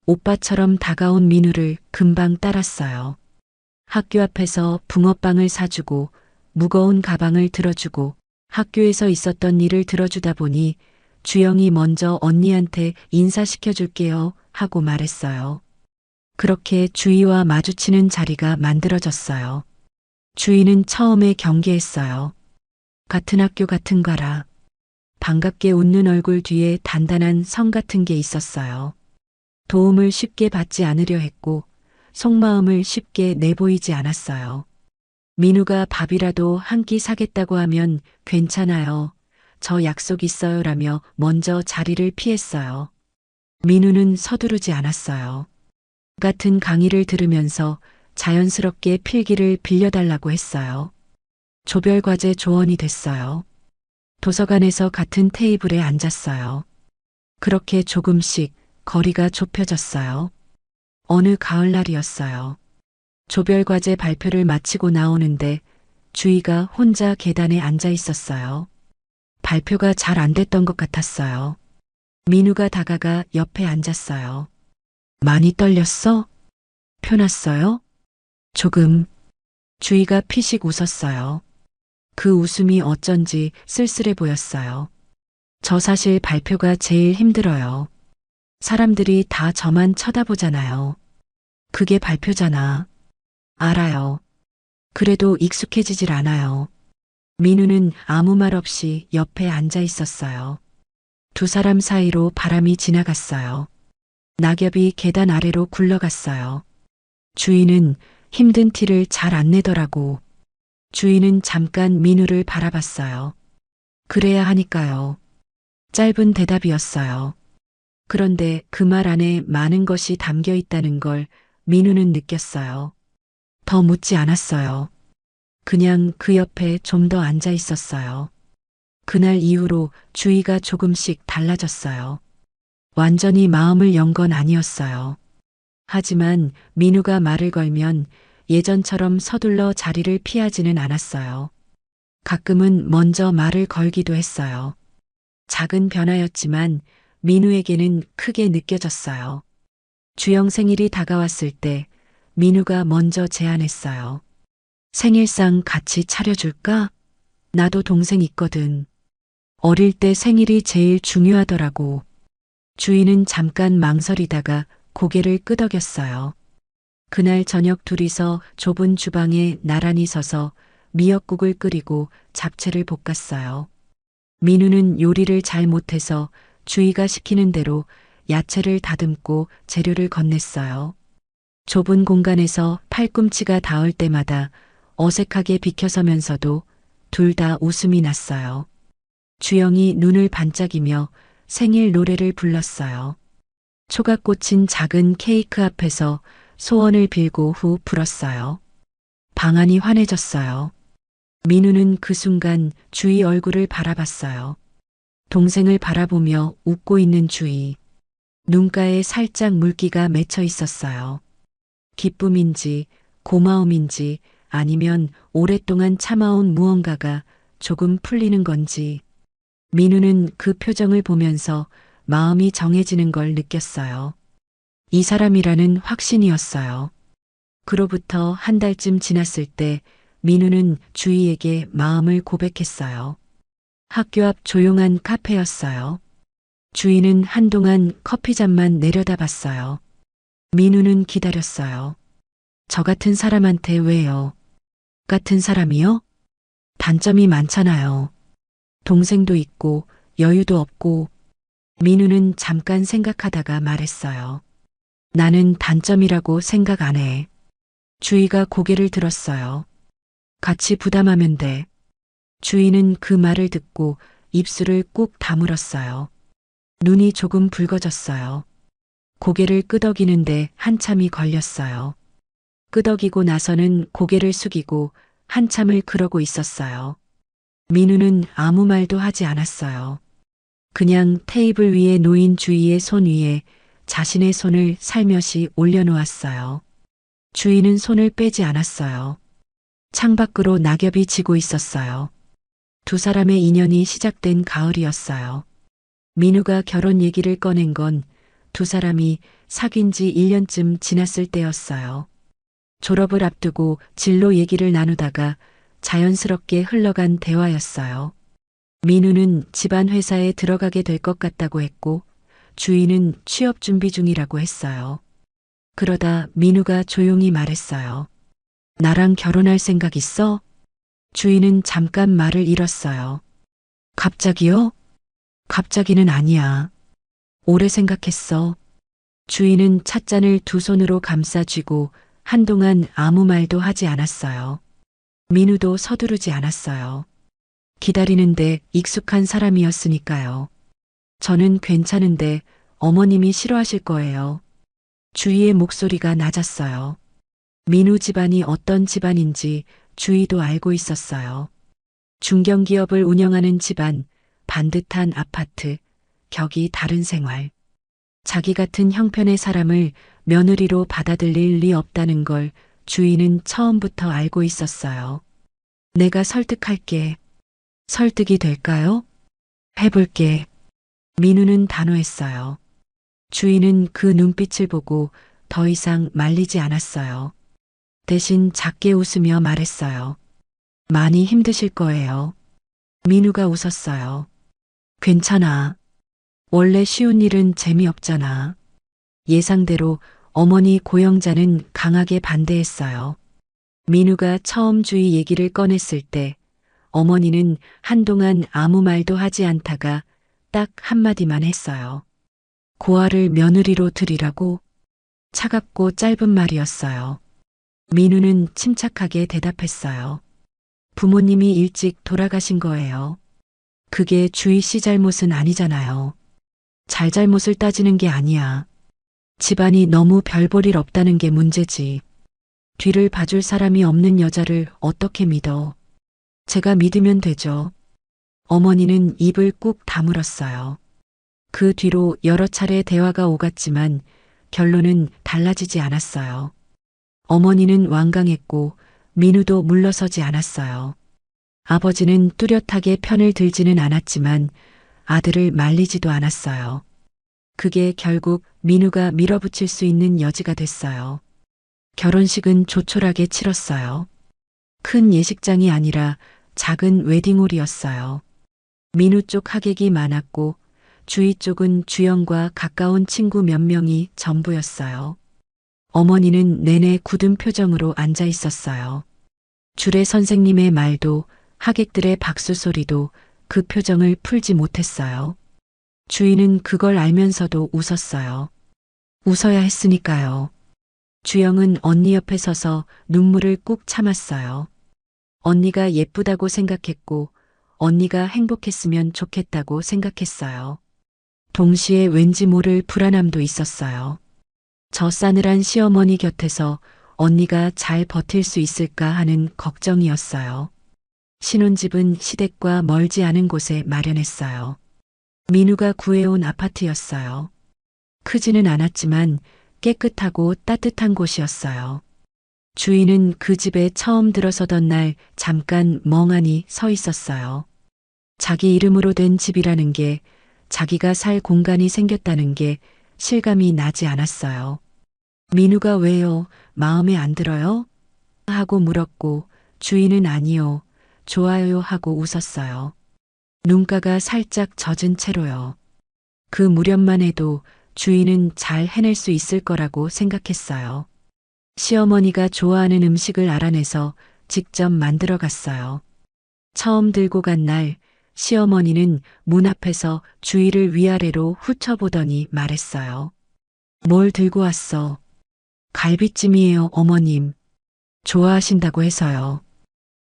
오빠처럼 다가온 민우를 금방 따랐어요. 학교 앞에서 붕어빵을 사주고 무거운 가방을 들어주고 학교에서 있었던 일을 들어주다 보니 주영이 먼저 언니한테 인사시켜 줄게요 하고 말했어요. 그렇게 주희와 마주치는 자리가 만들어졌어요. 주희는 처음에 경계했어요. 같은 학교 같은 과라. 반갑게 웃는 얼굴 뒤에 단단한 성 같은 게 있었어요. 도움을 쉽게 받지 않으려 했고 속마음을 쉽게 내보이지 않았어요. 민우가 밥이라도 한 끼 사겠다고 하면 괜찮아요. 저 약속 있어요라며 먼저 자리를 피했어요. 민우는 서두르지 않았어요. 같은 강의를 들으면서 자연스럽게 필기를 빌려달라고 했어요. 조별과제 조언이 됐어요. 도서관에서 같은 테이블에 앉았어요. 그렇게 조금씩 거리가 좁혀졌어요. 어느 가을날이었어요. 조별과제 발표를 마치고 나오는데 주희가 혼자 계단에 앉아 있었어요. 발표가 잘 안 됐던 것 같았어요. 민우가 다가가 옆에 앉았어요. 많이 떨렸어? 펴났어요? 조금. 주희가 피식 웃었어요. 그 웃음이 어쩐지 쓸쓸해 보였어요. 저 사실 발표가 제일 힘들어요. 사람들이 다 저만 쳐다보잖아요. 그게 발표잖아. 알아요. 그래도 익숙해지질 않아요. 민우는 아무 말 없이 옆에 앉아 있었어요. 두 사람 사이로 바람이 지나갔어요. 낙엽이 계단 아래로 굴러갔어요. 주희는 힘든 티를 잘 안 내더라고. 주희는 잠깐 민우를 바라봤어요. 그래야 하니까요. 짧은 대답이었어요. 그런데 그 말 안에 많은 것이 담겨 있다는 걸 민우는 느꼈어요. 더 묻지 않았어요. 그냥 그 옆에 좀 더 앉아 있었어요. 그날 이후로 주희가 조금씩 달라졌어요. 완전히 마음을 연 건 아니었어요. 하지만 민우가 말을 걸면 예전처럼 서둘러 자리를 피하지는 않았어요. 가끔은 먼저 말을 걸기도 했어요. 작은 변화였지만 민우에게는 크게 느껴졌어요. 주영 생일이 다가왔을 때 민우가 먼저 제안했어요. 생일상 같이 차려줄까? 나도 동생 있거든. 어릴 때 생일이 제일 중요하더라고. 주희는 잠깐 망설이다가 고개를 끄덕였어요. 그날 저녁 둘이서 좁은 주방에 나란히 서서 미역국을 끓이고 잡채를 볶았어요. 민우는 요리를 잘 못해서 주희가 시키는 대로 야채를 다듬고 재료를 건넸어요. 좁은 공간에서 팔꿈치가 닿을 때마다 어색하게 비켜서면서도 둘 다 웃음이 났어요. 주영이 눈을 반짝이며 생일 노래를 불렀어요. 초가 꽂힌 작은 케이크 앞에서 소원을 빌고 후 불었어요. 방 안이 환해졌어요. 민우는 그 순간 주희 얼굴을 바라봤어요. 동생을 바라보며 웃고 있는 주희. 눈가에 살짝 물기가 맺혀 있었어요. 기쁨인지 고마움인지 아니면 오랫동안 참아온 무언가가 조금 풀리는 건지. 민우는 그 표정을 보면서 마음이 정해지는 걸 느꼈어요. 이 사람이라는 확신이었어요. 그로부터 한 달쯤 지났을 때 민우는 주희에게 마음을 고백했어요. 학교 앞 조용한 카페였어요. 주희는 한동안 커피잔만 내려다봤어요. 민우는 기다렸어요. 저 같은 사람한테 왜요? 같은 사람이요? 단점이 많잖아요. 동생도 있고 여유도 없고. 민우는 잠깐 생각하다가 말했어요. 나는 단점이라고 생각 안 해. 주희가 고개를 들었어요. 같이 부담하면 돼. 주희는 그 말을 듣고 입술을 꾹 다물었어요. 눈이 조금 붉어졌어요. 고개를 끄덕이는데 한참이 걸렸어요. 끄덕이고 나서는 고개를 숙이고 한참을 그러고 있었어요. 민우는 아무 말도 하지 않았어요. 그냥 테이블 위에 놓인 주희의 손 위에 자신의 손을 살며시 올려놓았어요. 주희는 손을 빼지 않았어요. 창밖으로 낙엽이 지고 있었어요. 두 사람의 인연이 시작된 가을이었어요. 민우가 결혼 얘기를 꺼낸 건 두 사람이 사귄 지 1년쯤 지났을 때였어요. 졸업을 앞두고 진로 얘기를 나누다가 자연스럽게 흘러간 대화였어요. 민우는 집안 회사에 들어가게 될 것 같다고 했고 주희는 취업 준비 중이라고 했어요. 그러다 민우가 조용히 말했어요. 나랑 결혼할 생각 있어? 주희는 잠깐 말을 잃었어요. 갑자기요? 갑자기는 아니야. 오래 생각했어. 주희는 찻잔을 두 손으로 감싸 쥐고 한동안 아무 말도 하지 않았어요. 민우도 서두르지 않았어요. 기다리는데 익숙한 사람이었으니까요. 저는 괜찮은데 어머님이 싫어하실 거예요. 주희의 목소리가 낮았어요. 민우 집안이 어떤 집안인지 주희도 알고 있었어요. 중견기업을 운영하는 집안, 반듯한 아파트, 격이 다른 생활. 자기 같은 형편의 사람을 며느리로 받아들일 리 없다는 걸 주희는 처음부터 알고 있었어요. 내가 설득할게. 설득이 될까요? 해볼게. 민우는 단호했어요. 주희는 그 눈빛을 보고 더 이상 말리지 않았어요. 대신 작게 웃으며 말했어요. 많이 힘드실 거예요. 민우가 웃었어요. 괜찮아. 원래 쉬운 일은 재미없잖아. 예상대로 어머니 고영자는 강하게 반대했어요. 민우가 처음 주희 얘기를 꺼냈을 때 어머니는 한동안 아무 말도 하지 않다가 딱 한마디만 했어요. 고아를 며느리로 들이라고? 차갑고 짧은 말이었어요. 민우는 침착하게 대답했어요. 부모님이 일찍 돌아가신 거예요. 그게 주희 씨 잘못은 아니잖아요. 잘잘못을 따지는 게 아니야. 집안이 너무 별 볼 일 없다는 게 문제지. 뒤를 봐줄 사람이 없는 여자를 어떻게 믿어? 제가 믿으면 되죠. 어머니는 입을 꾹 다물었어요. 그 뒤로 여러 차례 대화가 오갔지만 결론은 달라지지 않았어요. 어머니는 완강했고 민우도 물러서지 않았어요. 아버지는 뚜렷하게 편을 들지는 않았지만 아들을 말리지도 않았어요. 그게 결국 민우가 밀어붙일 수 있는 여지가 됐어요. 결혼식은 조촐하게 치렀어요. 큰 예식장이 아니라 작은 웨딩홀이었어요. 민우 쪽 하객이 많았고 주희 쪽은 주영과 가까운 친구 몇 명이 전부였어요. 어머니는 내내 굳은 표정으로 앉아 있었어요. 주례 선생님의 말도 하객들의 박수 소리도 그 표정을 풀지 못했어요. 주희는 그걸 알면서도 웃었어요. 웃어야 했으니까요. 주영은 언니 옆에 서서 눈물을 꾹 참았어요. 언니가 예쁘다고 생각했고 언니가 행복했으면 좋겠다고 생각했어요. 동시에 왠지 모를 불안함도 있었어요. 저 싸늘한 시어머니 곁에서 언니가 잘 버틸 수 있을까 하는 걱정이었어요. 신혼집은 시댁과 멀지 않은 곳에 마련했어요. 민우가 구해온 아파트였어요. 크지는 않았지만 깨끗하고 따뜻한 곳이었어요. 주희는 그 집에 처음 들어서던 날 잠깐 멍하니 서 있었어요. 자기 이름으로 된 집이라는 게, 자기가 살 공간이 생겼다는 게 실감이 나지 않았어요. 민우가 왜요? 마음에 안 들어요? 하고 물었고 주희는 아니요, 좋아요 하고 웃었어요. 눈가가 살짝 젖은 채로요. 그 무렵만 해도 주희는 잘 해낼 수 있을 거라고 생각했어요. 시어머니가 좋아하는 음식을 알아내서 직접 만들어 갔어요. 처음 들고 간 날 시어머니는 문 앞에서 주희를 위아래로 훑어보더니 말했어요. 뭘 들고 왔어? 갈비찜이에요, 어머님. 좋아하신다고 해서요.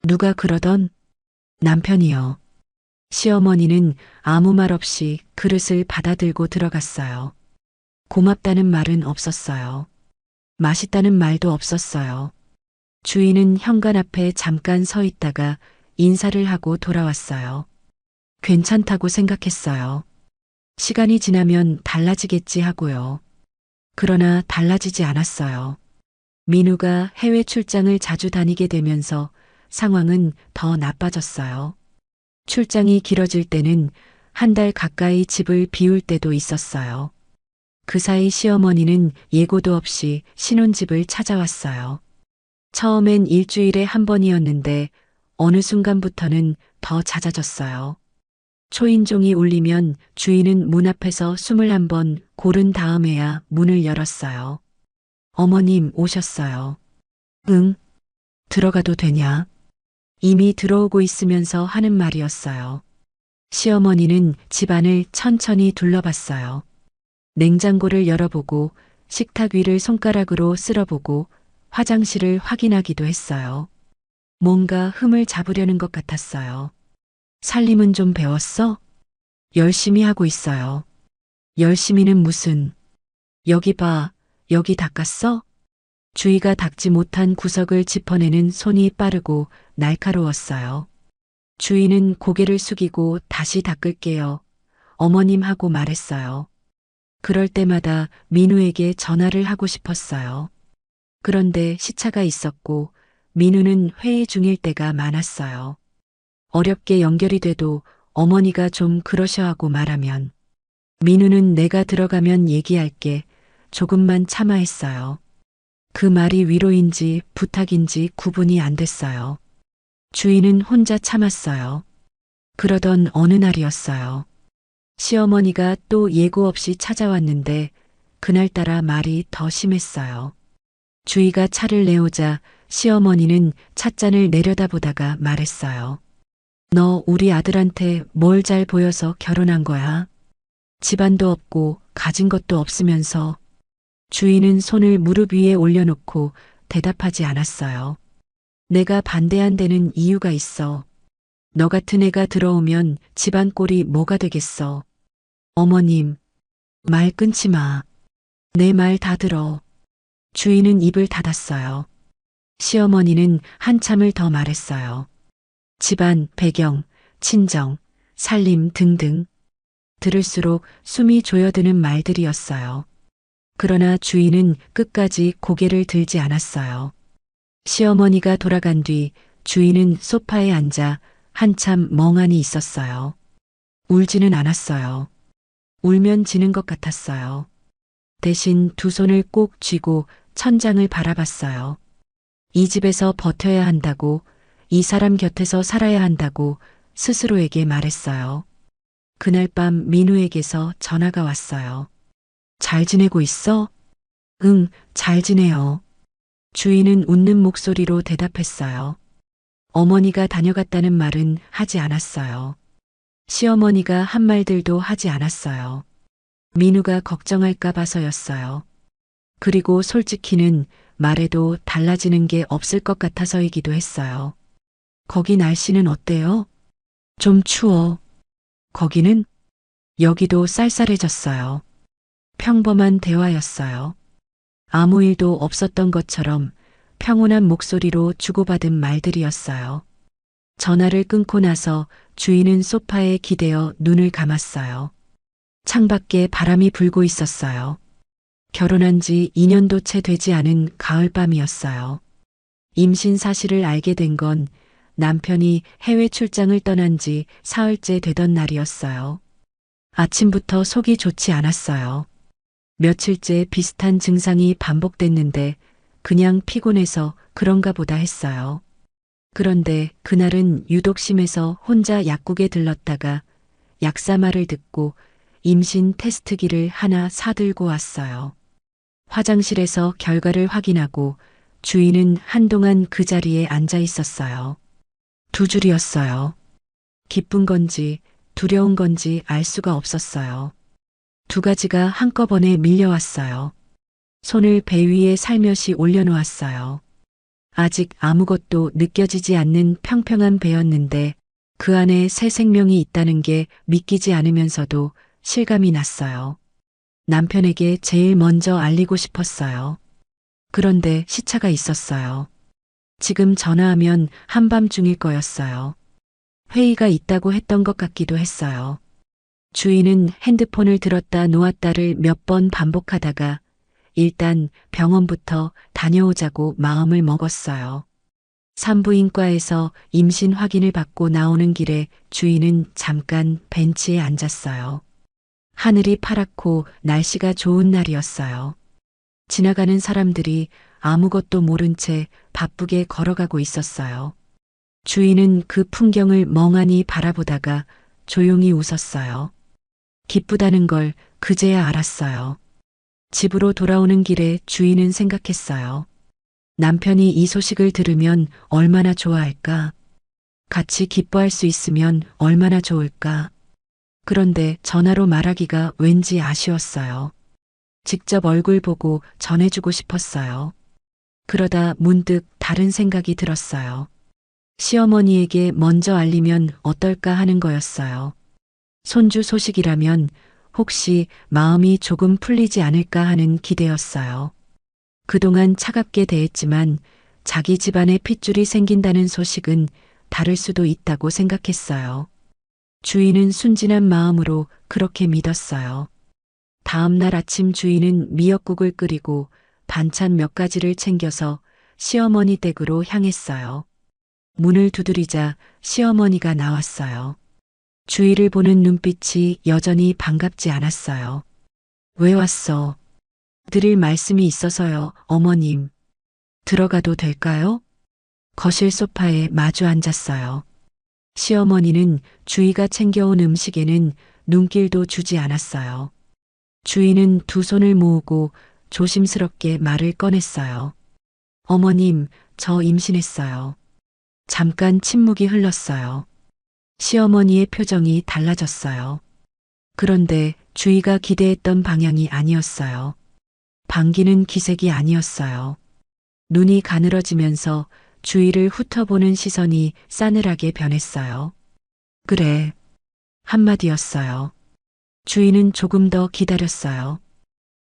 누가 그러던? 남편이요. 시어머니는 아무 말 없이 그릇을 받아들고 들어갔어요. 고맙다는 말은 없었어요. 맛있다는 말도 없었어요. 주희는 현관 앞에 잠깐 서 있다가 인사를 하고 돌아왔어요. 괜찮다고 생각했어요. 시간이 지나면 달라지겠지 하고요. 그러나 달라지지 않았어요. 민우가 해외 출장을 자주 다니게 되면서 상황은 더 나빠졌어요. 출장이 길어질 때는 한 달 가까이 집을 비울 때도 있었어요. 그 사이 시어머니는 예고도 없이 신혼집을 찾아왔어요. 처음엔 일주일에 한 번이었는데 어느 순간부터는 더 잦아졌어요. 초인종이 울리면 주인은 문 앞에서 21번 고른 다음에야 문을 열었어요. 어머님 오셨어요. 응, 들어가도 되냐? 이미 들어오고 있으면서 하는 말이었어요. 시어머니는 집안을 천천히 둘러봤어요. 냉장고를 열어보고 식탁 위를 손가락으로 쓸어보고 화장실을 확인하기도 했어요. 뭔가 흠을 잡으려는 것 같았어요. 살림은 좀 배웠어? 열심히 하고 있어요. 열심히는 무슨? 여기 봐, 여기 닦았어? 주위가 닦지 못한 구석을 짚어내는 손이 빠르고 날카로웠어요. 주인은 고개를 숙이고 다시 닦을게요. 어머님 하고 말했어요. 그럴 때마다 민우에게 전화를 하고 싶었어요. 그런데 시차가 있었고 민우는 회의 중일 때가 많았어요. 어렵게 연결이 돼도 어머니가 좀 그러셔 하고 말하면 민우는 내가 들어가면 얘기할게. 조금만 참아 했어요. 그 말이 위로인지 부탁인지 구분이 안 됐어요. 주인은 혼자 참았어요. 그러던 어느 날이었어요. 시어머니가 또 예고 없이 찾아왔는데 그날따라 말이 더 심했어요. 주희가 차를 내오자 시어머니는 찻잔을 내려다보다가 말했어요. 너 우리 아들한테 뭘 잘 보여서 결혼한 거야? 집안도 없고 가진 것도 없으면서. 주인은 손을 무릎 위에 올려놓고 대답하지 않았어요. 내가 반대한 데는 이유가 있어. 너 같은 애가 들어오면 집안 꼴이 뭐가 되겠어. 어머님, 말 끊지 마. 내 말 다 들어. 주인은 입을 닫았어요. 시어머니는 한참을 더 말했어요. 집안, 배경, 친정, 살림 등등. 들을수록 숨이 조여드는 말들이었어요. 그러나 주인은 끝까지 고개를 들지 않았어요. 시어머니가 돌아간 뒤 주인은 소파에 앉아 한참 멍하니 있었어요. 울지는 않았어요. 울면 지는 것 같았어요. 대신 두 손을 꼭 쥐고 천장을 바라봤어요. 이 집에서 버텨야 한다고, 이 사람 곁에서 살아야 한다고 스스로에게 말했어요. 그날 밤 민우에게서 전화가 왔어요. 잘 지내고 있어? 응, 잘 지내요. 주인은 웃는 목소리로 대답했어요. 어머니가 다녀갔다는 말은 하지 않았어요. 시어머니가 한 말들도 하지 않았어요. 민우가 걱정할까 봐서였어요. 그리고 솔직히는 말해도 달라지는 게 없을 것 같아서이기도 했어요. 거기 날씨는 어때요? 좀 추워. 거기는? 여기도 쌀쌀해졌어요. 평범한 대화였어요. 아무 일도 없었던 것처럼 평온한 목소리로 주고받은 말들이었어요. 전화를 끊고 나서 주인은 소파에 기대어 눈을 감았어요. 창밖에 바람이 불고 있었어요. 결혼한 지 2년도 채 되지 않은 가을밤이었어요. 임신 사실을 알게 된 건 남편이 해외 출장을 떠난 지 사흘째 되던 날이었어요. 아침부터 속이 좋지 않았어요. 며칠째 비슷한 증상이 반복됐는데 그냥 피곤해서 그런가 보다 했어요. 그런데 그날은 유독 심해서 혼자 약국에 들렀다가 약사말을 듣고 임신 테스트기를 하나 사들고 왔어요. 화장실에서 결과를 확인하고 주인은 한동안 그 자리에 앉아 있었어요. 두 줄이었어요. 기쁜 건지 두려운 건지 알 수가 없었어요. 두 가지가 한꺼번에 밀려왔어요. 손을 배 위에 살며시 올려놓았어요. 아직 아무것도 느껴지지 않는 평평한 배였는데 그 안에 새 생명이 있다는 게 믿기지 않으면서도 실감이 났어요. 남편에게 제일 먼저 알리고 싶었어요. 그런데 시차가 있었어요. 지금 전화하면 한밤중일 거였어요. 회의가 있다고 했던 것 같기도 했어요. 주인은 핸드폰을 들었다 놓았다를 몇 번 반복하다가 일단 병원부터 다녀오자고 마음을 먹었어요. 산부인과에서 임신 확인을 받고 나오는 길에 주인은 잠깐 벤치에 앉았어요. 하늘이 파랗고 날씨가 좋은 날이었어요. 지나가는 사람들이 아무것도 모른 채 바쁘게 걸어가고 있었어요. 주인은 그 풍경을 멍하니 바라보다가 조용히 웃었어요. 기쁘다는 걸 그제야 알았어요. 집으로 돌아오는 길에 주인은 생각했어요. 남편이 이 소식을 들으면 얼마나 좋아할까? 같이 기뻐할 수 있으면 얼마나 좋을까? 그런데 전화로 말하기가 왠지 아쉬웠어요. 직접 얼굴 보고 전해주고 싶었어요. 그러다 문득 다른 생각이 들었어요. 시어머니에게 먼저 알리면 어떨까 하는 거였어요. 손주 소식이라면 혹시 마음이 조금 풀리지 않을까 하는 기대였어요. 그동안 차갑게 대했지만 자기 집안에 핏줄이 생긴다는 소식은 다를 수도 있다고 생각했어요. 주인은 순진한 마음으로 그렇게 믿었어요. 다음 날 아침 주인은 미역국을 끓이고 반찬 몇 가지를 챙겨서 시어머니 댁으로 향했어요. 문을 두드리자 시어머니가 나왔어요. 주위를 보는 눈빛이 여전히 반갑지 않았어요. 왜 왔어? 드릴 말씀이 있어서요, 어머님. 들어가도 될까요? 거실 소파에 마주 앉았어요. 시어머니는 주희가 챙겨온 음식에는 눈길도 주지 않았어요. 주희는 두 손을 모으고 조심스럽게 말을 꺼냈어요. 어머님, 저 임신했어요. 잠깐 침묵이 흘렀어요. 시어머니의 표정이 달라졌어요. 그런데 주희가 기대했던 방향이 아니었어요. 반기는 기색이 아니었어요. 눈이 가늘어지면서 주위를 훑어보는 시선이 싸늘하게 변했어요. 그래. 한마디였어요. 주위는 조금 더 기다렸어요.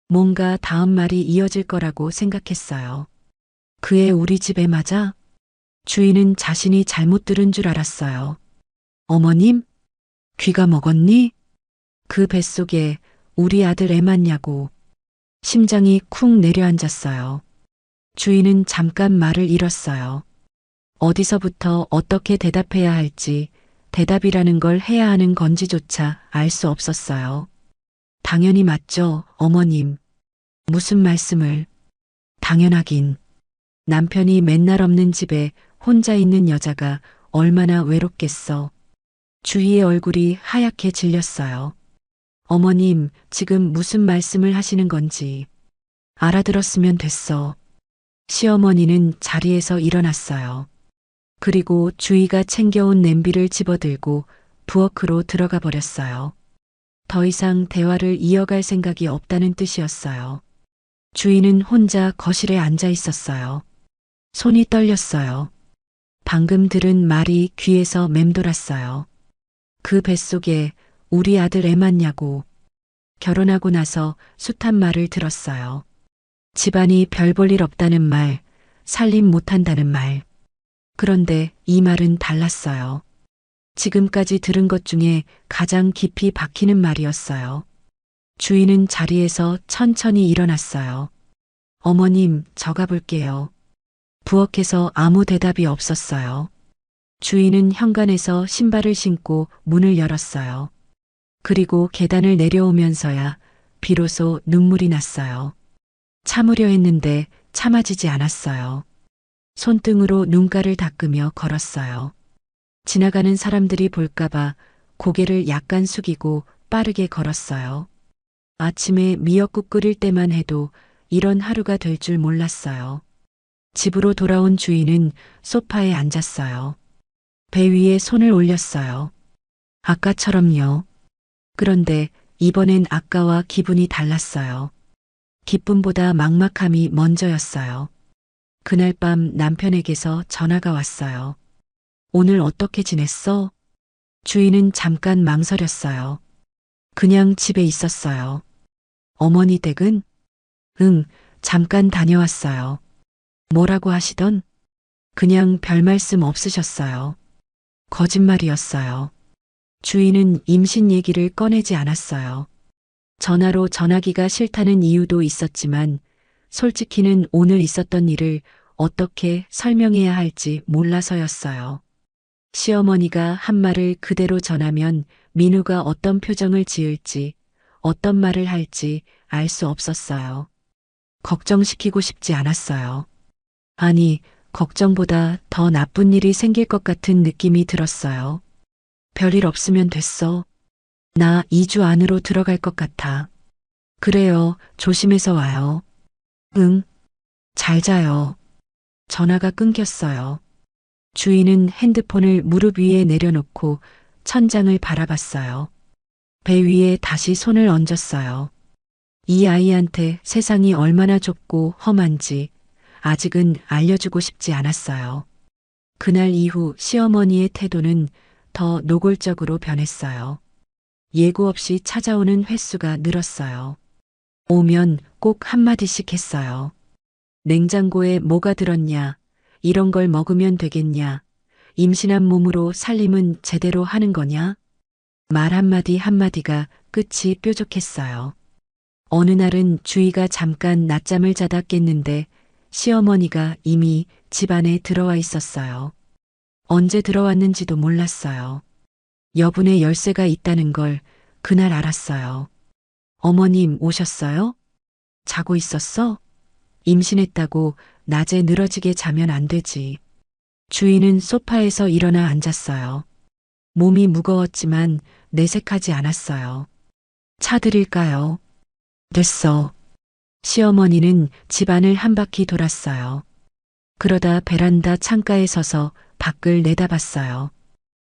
뭔가 다음 말이 이어질 거라고 생각했어요. 그애 우리 집에 맞아? 주위는 자신이 잘못 들은 줄 알았어요. 어머님? 귀가 먹었니? 그 뱃속에 우리 아들 애 맞냐고. 심장이 쿵 내려앉았어요. 주인은 잠깐 말을 잃었어요. 어디서부터 어떻게 대답해야 할지, 대답이라는 걸 해야 하는 건지조차 알 수 없었어요. 당연히 맞죠, 어머님. 무슨 말씀을. 당연하긴. 남편이 맨날 없는 집에 혼자 있는 여자가 얼마나 외롭겠어. 주희의 얼굴이 하얗게 질렸어요. 어머님, 지금 무슨 말씀을 하시는 건지. 알아들었으면 됐어. 시어머니는 자리에서 일어났어요. 그리고 주희가 챙겨온 냄비를 집어들고 부엌으로 들어가 버렸어요. 더 이상 대화를 이어갈 생각이 없다는 뜻이었어요. 주희는 혼자 거실에 앉아 있었어요. 손이 떨렸어요. 방금 들은 말이 귀에서 맴돌았어요. 그 뱃속에 우리 아들 애 맞냐고. 결혼하고 나서 숱한 말을 들었어요. 집안이 별 볼 일 없다는 말, 살림 못한다는 말. 그런데 이 말은 달랐어요. 지금까지 들은 것 중에 가장 깊이 박히는 말이었어요. 주인은 자리에서 천천히 일어났어요. 어머님, 저 가볼게요. 부엌에서 아무 대답이 없었어요. 주인은 현관에서 신발을 신고 문을 열었어요. 그리고 계단을 내려오면서야 비로소 눈물이 났어요. 참으려 했는데 참아지지 않았어요. 손등으로 눈가를 닦으며 걸었어요. 지나가는 사람들이 볼까봐 고개를 약간 숙이고 빠르게 걸었어요. 아침에 미역국 끓일 때만 해도 이런 하루가 될 줄 몰랐어요. 집으로 돌아온 주인은 소파에 앉았어요. 배 위에 손을 올렸어요. 아까처럼요. 그런데 이번엔 아까와 기분이 달랐어요. 기쁨보다 막막함이 먼저였어요. 그날 밤 남편에게서 전화가 왔어요. 오늘 어떻게 지냈어? 주인은 잠깐 망설였어요. 그냥 집에 있었어요. 어머니 댁은? 응, 잠깐 다녀왔어요. 뭐라고 하시던? 그냥 별 말씀 없으셨어요. 거짓말이었어요. 주인은 임신 얘기를 꺼내지 않았어요. 전화로 전화기가 싫다는 이유도 있었지만 솔직히는 오늘 있었던 일을 어떻게 설명해야 할지 몰라서였어요. 시어머니가 한 말을 그대로 전하면 민우가 어떤 표정을 지을지, 어떤 말을 할지 알 수 없었어요. 걱정시키고 싶지 않았어요. 아니, 걱정보다 더 나쁜 일이 생길 것 같은 느낌이 들었어요. 별일 없으면 됐어. 나 2주 안으로 들어갈 것 같아. 그래요, 조심해서 와요. 응, 잘 자요. 전화가 끊겼어요. 주인은 핸드폰을 무릎 위에 내려놓고 천장을 바라봤어요. 배 위에 다시 손을 얹었어요. 이 아이한테 세상이 얼마나 좁고 험한지 아직은 알려주고 싶지 않았어요. 그날 이후 시어머니의 태도는 더 노골적으로 변했어요. 예고 없이 찾아오는 횟수가 늘었어요. 오면 꼭 한마디씩 했어요. 냉장고에 뭐가 들었냐? 이런 걸 먹으면 되겠냐? 임신한 몸으로 살림은 제대로 하는 거냐? 말 한마디 한마디가 끝이 뾰족했어요. 어느 날은 주희가 잠깐 낮잠을 자다 깼는데 시어머니가 이미 집 안에 들어와 있었어요. 언제 들어왔는지도 몰랐어요. 여분의 열쇠가 있다는 걸 그날 알았어요. 어머님 오셨어요? 자고 있었어? 임신했다고 낮에 늘어지게 자면 안 되지. 주인은 소파에서 일어나 앉았어요. 몸이 무거웠지만 내색하지 않았어요. 차 드릴까요? 됐어. 시어머니는 집안을 한 바퀴 돌았어요. 그러다 베란다 창가에 서서 밖을 내다봤어요.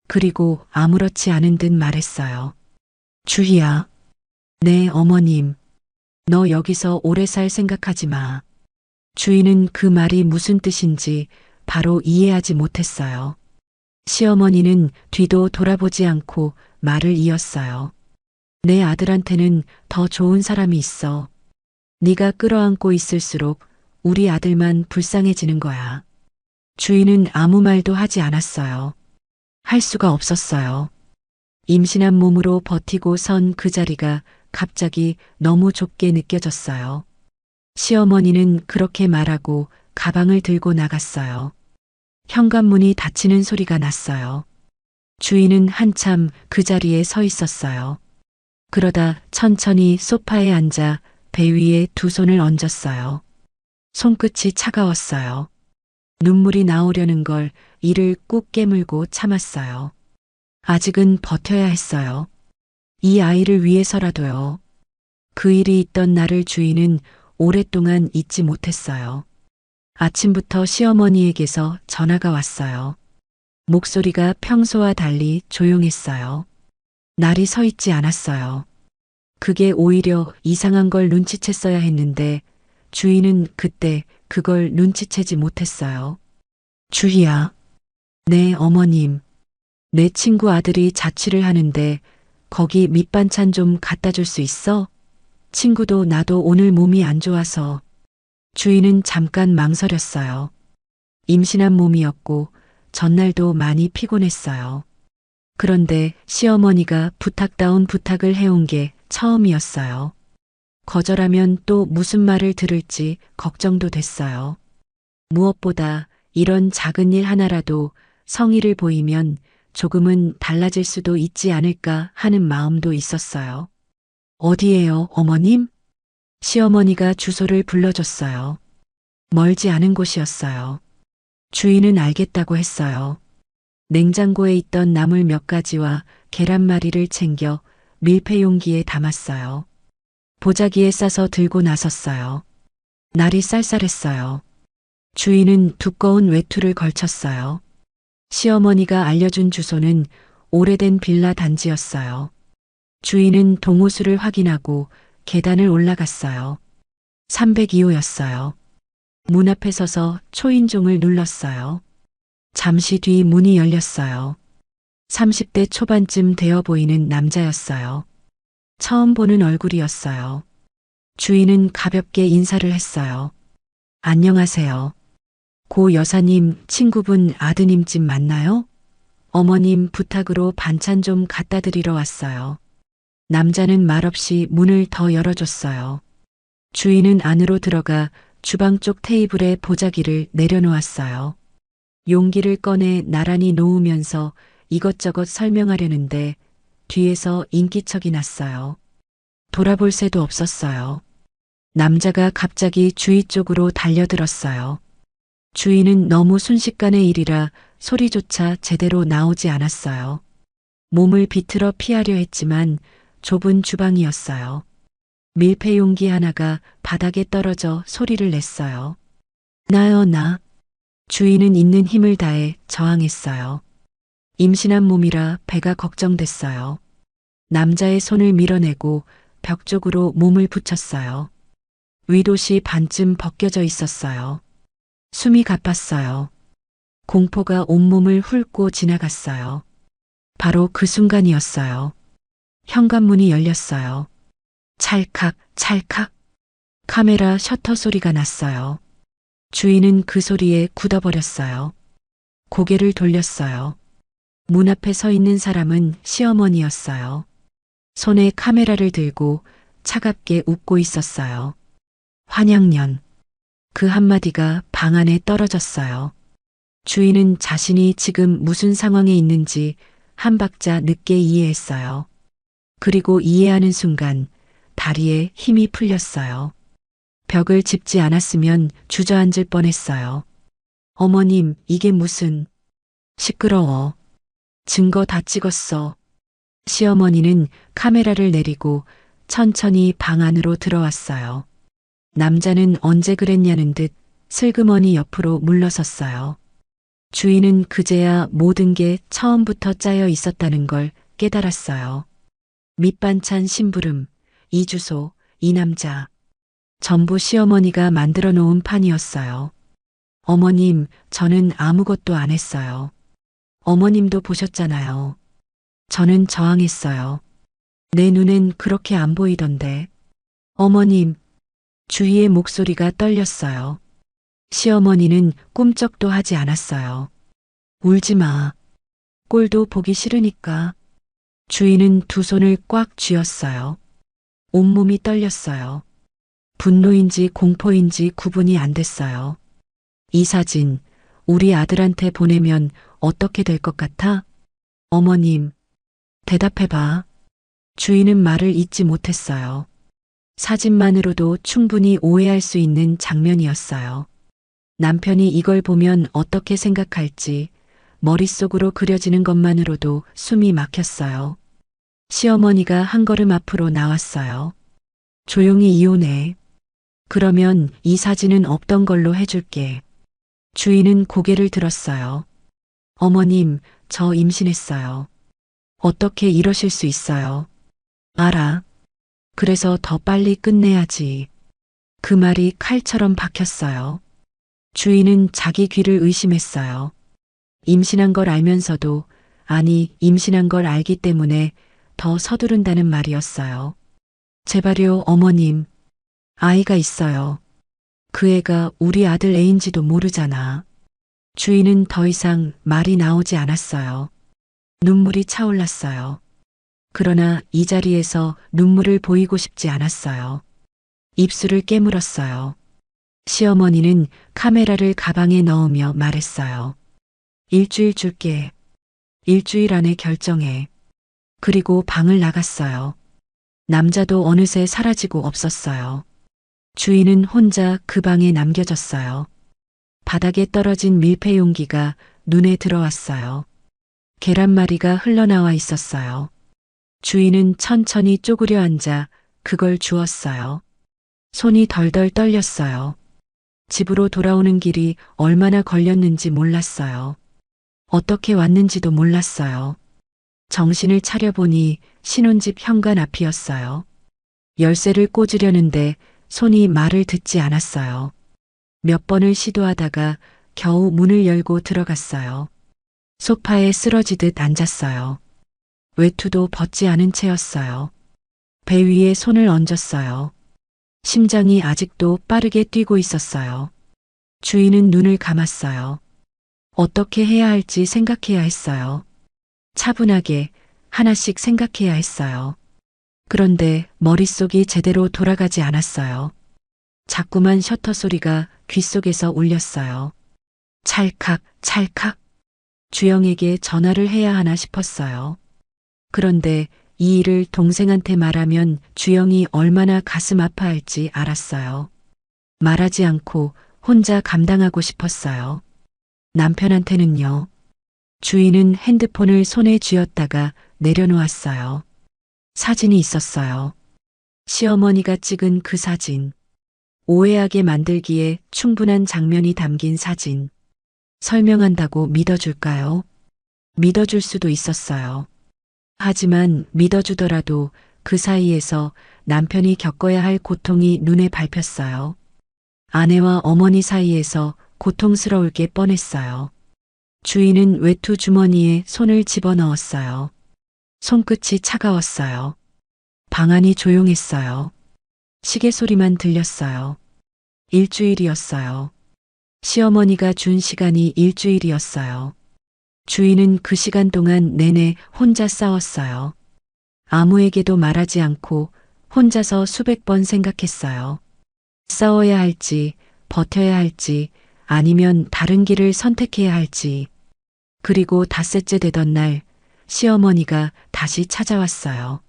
그리고 아무렇지 않은 듯 말했어요. 주희야. 네, 어머님. 너 여기서 오래 살 생각하지 마. 주인은 그 말이 무슨 뜻인지 바로 이해하지 못했어요. 시어머니는 뒤도 돌아보지 않고 말을 이었어요. 내 아들한테는 더 좋은 사람이 있어. 네가 끌어안고 있을수록 우리 아들만 불쌍해지는 거야. 주인은 아무 말도 하지 않았어요. 할 수가 없었어요. 임신한 몸으로 버티고 선 그 자리가 갑자기 너무 좁게 느껴졌어요. 시어머니는 그렇게 말하고 가방을 들고 나갔어요. 현관문이 닫히는 소리가 났어요. 주인은 한참 그 자리에 서 있었어요. 그러다 천천히 소파에 앉아 배 위에 두 손을 얹었어요. 손끝이 차가웠어요. 눈물이 나오려는 걸 이를 꾹 깨물고 참았어요. 아직은 버텨야 했어요. 이 아이를 위해서라도요. 그 일이 있던 날을 주인은 오랫동안 잊지 못했어요. 아침부터 시어머니에게서 전화가 왔어요. 목소리가 평소와 달리 조용했어요. 날이 서 있지 않았어요. 그게 오히려 이상한 걸 눈치챘어야 했는데 주인은 그때 그걸 눈치채지 못했어요. 주희야. 네, 어머님. 내 친구 아들이 자취를 하는데 거기 밑반찬 좀 갖다 줄 수 있어? 친구도 나도 오늘 몸이 안 좋아서. 주인은 잠깐 망설였어요. 임신한 몸이었고 전날도 많이 피곤했어요. 그런데 시어머니가 부탁다운 부탁을 해온 게 처음이었어요. 거절하면 또 무슨 말을 들을지 걱정도 됐어요. 무엇보다 이런 작은 일 하나라도 성의를 보이면 조금은 달라질 수도 있지 않을까 하는 마음도 있었어요. 어디예요, 어머님? 시어머니가 주소를 불러줬어요. 멀지 않은 곳이었어요. 주인은 알겠다고 했어요. 냉장고에 있던 나물 몇 가지와 계란말이를 챙겨 밀폐 용기에 담았어요. 보자기에 싸서 들고 나섰어요. 날이 쌀쌀했어요. 주인은 두꺼운 외투를 걸쳤어요. 시어머니가 알려준 주소는 오래된 빌라 단지였어요. 주인은 동호수를 확인하고 계단을 올라갔어요. 302호였어요. 문 앞에 서서 초인종을 눌렀어요. 잠시 뒤 문이 열렸어요. 30대 초반쯤 되어 보이는 남자였어요. 처음 보는 얼굴이었어요. 주인은 가볍게 인사를 했어요. 안녕하세요. 고 여사님 친구분 아드님 집 맞나요? 어머님 부탁으로 반찬 좀 갖다 드리러 왔어요. 남자는 말없이 문을 더 열어줬어요. 주인은 안으로 들어가 주방 쪽 테이블에 보자기를 내려놓았어요. 용기를 꺼내 나란히 놓으면서 이것저것 설명하려는데 뒤에서 인기척이 났어요. 돌아볼 새도 없었어요. 남자가 갑자기 주희 쪽으로 달려들었어요. 주희는 너무 순식간의 일이라 소리조차 제대로 나오지 않았어요. 몸을 비틀어 피하려 했지만 좁은 주방이었어요. 밀폐 용기 하나가 바닥에 떨어져 소리를 냈어요. 나요, 나. 주희는 있는 힘을 다해 저항했어요. 임신한 몸이라 배가 걱정됐어요. 남자의 손을 밀어내고 벽 쪽으로 몸을 붙였어요. 윗옷이 반쯤 벗겨져 있었어요. 숨이 가팠어요. 공포가 온몸을 훑고 지나갔어요. 바로 그 순간이었어요. 현관문이 열렸어요. 찰칵, 찰칵. 카메라 셔터 소리가 났어요. 주인은 그 소리에 굳어버렸어요. 고개를 돌렸어요. 문 앞에 서 있는 사람은 시어머니였어요. 손에 카메라를 들고 차갑게 웃고 있었어요. 환양년. 그 한마디가 방 안에 떨어졌어요. 주인은 자신이 지금 무슨 상황에 있는지 한 박자 늦게 이해했어요. 그리고 이해하는 순간 다리에 힘이 풀렸어요. 벽을 짚지 않았으면 주저앉을 뻔했어요. 어머님, 이게 무슨... 시끄러워. 증거 다 찍었어. 시어머니는 카메라를 내리고 천천히 방 안으로 들어왔어요. 남자는 언제 그랬냐는 듯 슬그머니 옆으로 물러섰어요. 주인은 그제야 모든 게 처음부터 짜여 있었다는 걸 깨달았어요. 밑반찬 심부름, 이 주소, 이 남자. 전부 시어머니가 만들어 놓은 판이었어요. 어머님, 저는 아무것도 안 했어요. 어머님도 보셨잖아요. 저는 저항했어요. 내 눈엔 그렇게 안 보이던데. 어머님, 주희의 목소리가 떨렸어요. 시어머니는 꿈쩍도 하지 않았어요. 울지 마. 꼴도 보기 싫으니까. 주희는 두 손을 꽉 쥐었어요. 온몸이 떨렸어요. 분노인지 공포인지 구분이 안 됐어요. 이 사진, 우리 아들한테 보내면 어떻게 될 것 같아? 어머님, 대답해봐. 주인은 말을 잇지 못했어요. 사진만으로도 충분히 오해할 수 있는 장면이었어요. 남편이 이걸 보면 어떻게 생각할지 머릿속으로 그려지는 것만으로도 숨이 막혔어요. 시어머니가 한 걸음 앞으로 나왔어요. 조용히 이혼해. 그러면 이 사진은 없던 걸로 해줄게. 주인은 고개를 들었어요. 어머님, 저 임신했어요. 어떻게 이러실 수 있어요? 알아. 그래서 더 빨리 끝내야지. 그 말이 칼처럼 박혔어요. 주인은 자기 귀를 의심했어요. 임신한 걸 알면서도, 아니, 임신한 걸 알기 때문에 더 서두른다는 말이었어요. 제발요, 어머님. 아이가 있어요. 그 애가 우리 아들 애인지도 모르잖아. 주인은 더 이상 말이 나오지 않았어요. 눈물이 차올랐어요. 그러나 이 자리에서 눈물을 보이고 싶지 않았어요. 입술을 깨물었어요. 시어머니는 카메라를 가방에 넣으며 말했어요. 일주일 줄게. 일주일 안에 결정해. 그리고 방을 나갔어요. 남자도 어느새 사라지고 없었어요. 주인은 혼자 그 방에 남겨졌어요. 바닥에 떨어진 밀폐 용기가 눈에 들어왔어요. 계란말이가 흘러나와 있었어요. 주인은 천천히 쪼그려 앉아 그걸 주었어요. 손이 덜덜 떨렸어요. 집으로 돌아오는 길이 얼마나 걸렸는지 몰랐어요. 어떻게 왔는지도 몰랐어요. 정신을 차려보니 신혼집 현관 앞이었어요. 열쇠를 꽂으려는데 손이 말을 듣지 않았어요. 몇 번을 시도하다가 겨우 문을 열고 들어갔어요. 소파에 쓰러지듯 앉았어요. 외투도 벗지 않은 채였어요. 배 위에 손을 얹었어요. 심장이 아직도 빠르게 뛰고 있었어요. 주인은 눈을 감았어요. 어떻게 해야 할지 생각해야 했어요. 차분하게 하나씩 생각해야 했어요. 그런데 머릿속이 제대로 돌아가지 않았어요. 자꾸만 셔터 소리가 귓속에서 울렸어요. 찰칵, 찰칵. 주영에게 전화를 해야 하나 싶었어요. 그런데 이 일을 동생한테 말하면 주영이 얼마나 가슴 아파할지 알았어요. 말하지 않고 혼자 감당하고 싶었어요. 남편한테는요. 주인은 핸드폰을 손에 쥐었다가 내려놓았어요. 사진이 있었어요. 시어머니가 찍은 그 사진. 오해하게 만들기에 충분한 장면이 담긴 사진. 설명한다고 믿어줄까요? 믿어줄 수도 있었어요. 하지만 믿어주더라도 그 사이에서 남편이 겪어야 할 고통이 눈에 밟혔어요. 아내와 어머니 사이에서 고통스러울 게 뻔했어요. 주인은 외투 주머니에 손을 집어넣었어요. 손끝이 차가웠어요. 방 안이 조용했어요. 시계 소리만 들렸어요. 일주일이었어요. 시어머니가 준 시간이 일주일이었어요. 주인은 그 시간 동안 내내 혼자 싸웠어요. 아무에게도 말하지 않고 혼자서 수백 번 생각했어요. 싸워야 할지, 버텨야 할지, 아니면 다른 길을 선택해야 할지. 그리고 닷새째 되던 날, 시어머니가 다시 찾아왔어요.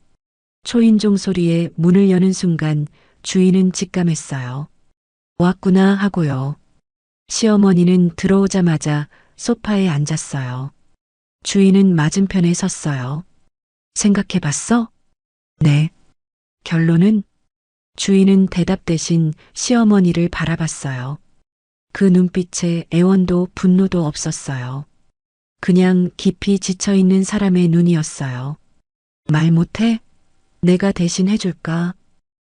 초인종 소리에 문을 여는 순간 주인은 직감했어요. 왔구나 하고요. 시어머니는 들어오자마자 소파에 앉았어요. 주인은 맞은편에 섰어요. 생각해봤어? 네. 결론은? 주인은 대답 대신 시어머니를 바라봤어요. 그 눈빛에 애원도 분노도 없었어요. 그냥 깊이 지쳐있는 사람의 눈이었어요. 말 못해? 내가 대신 해줄까?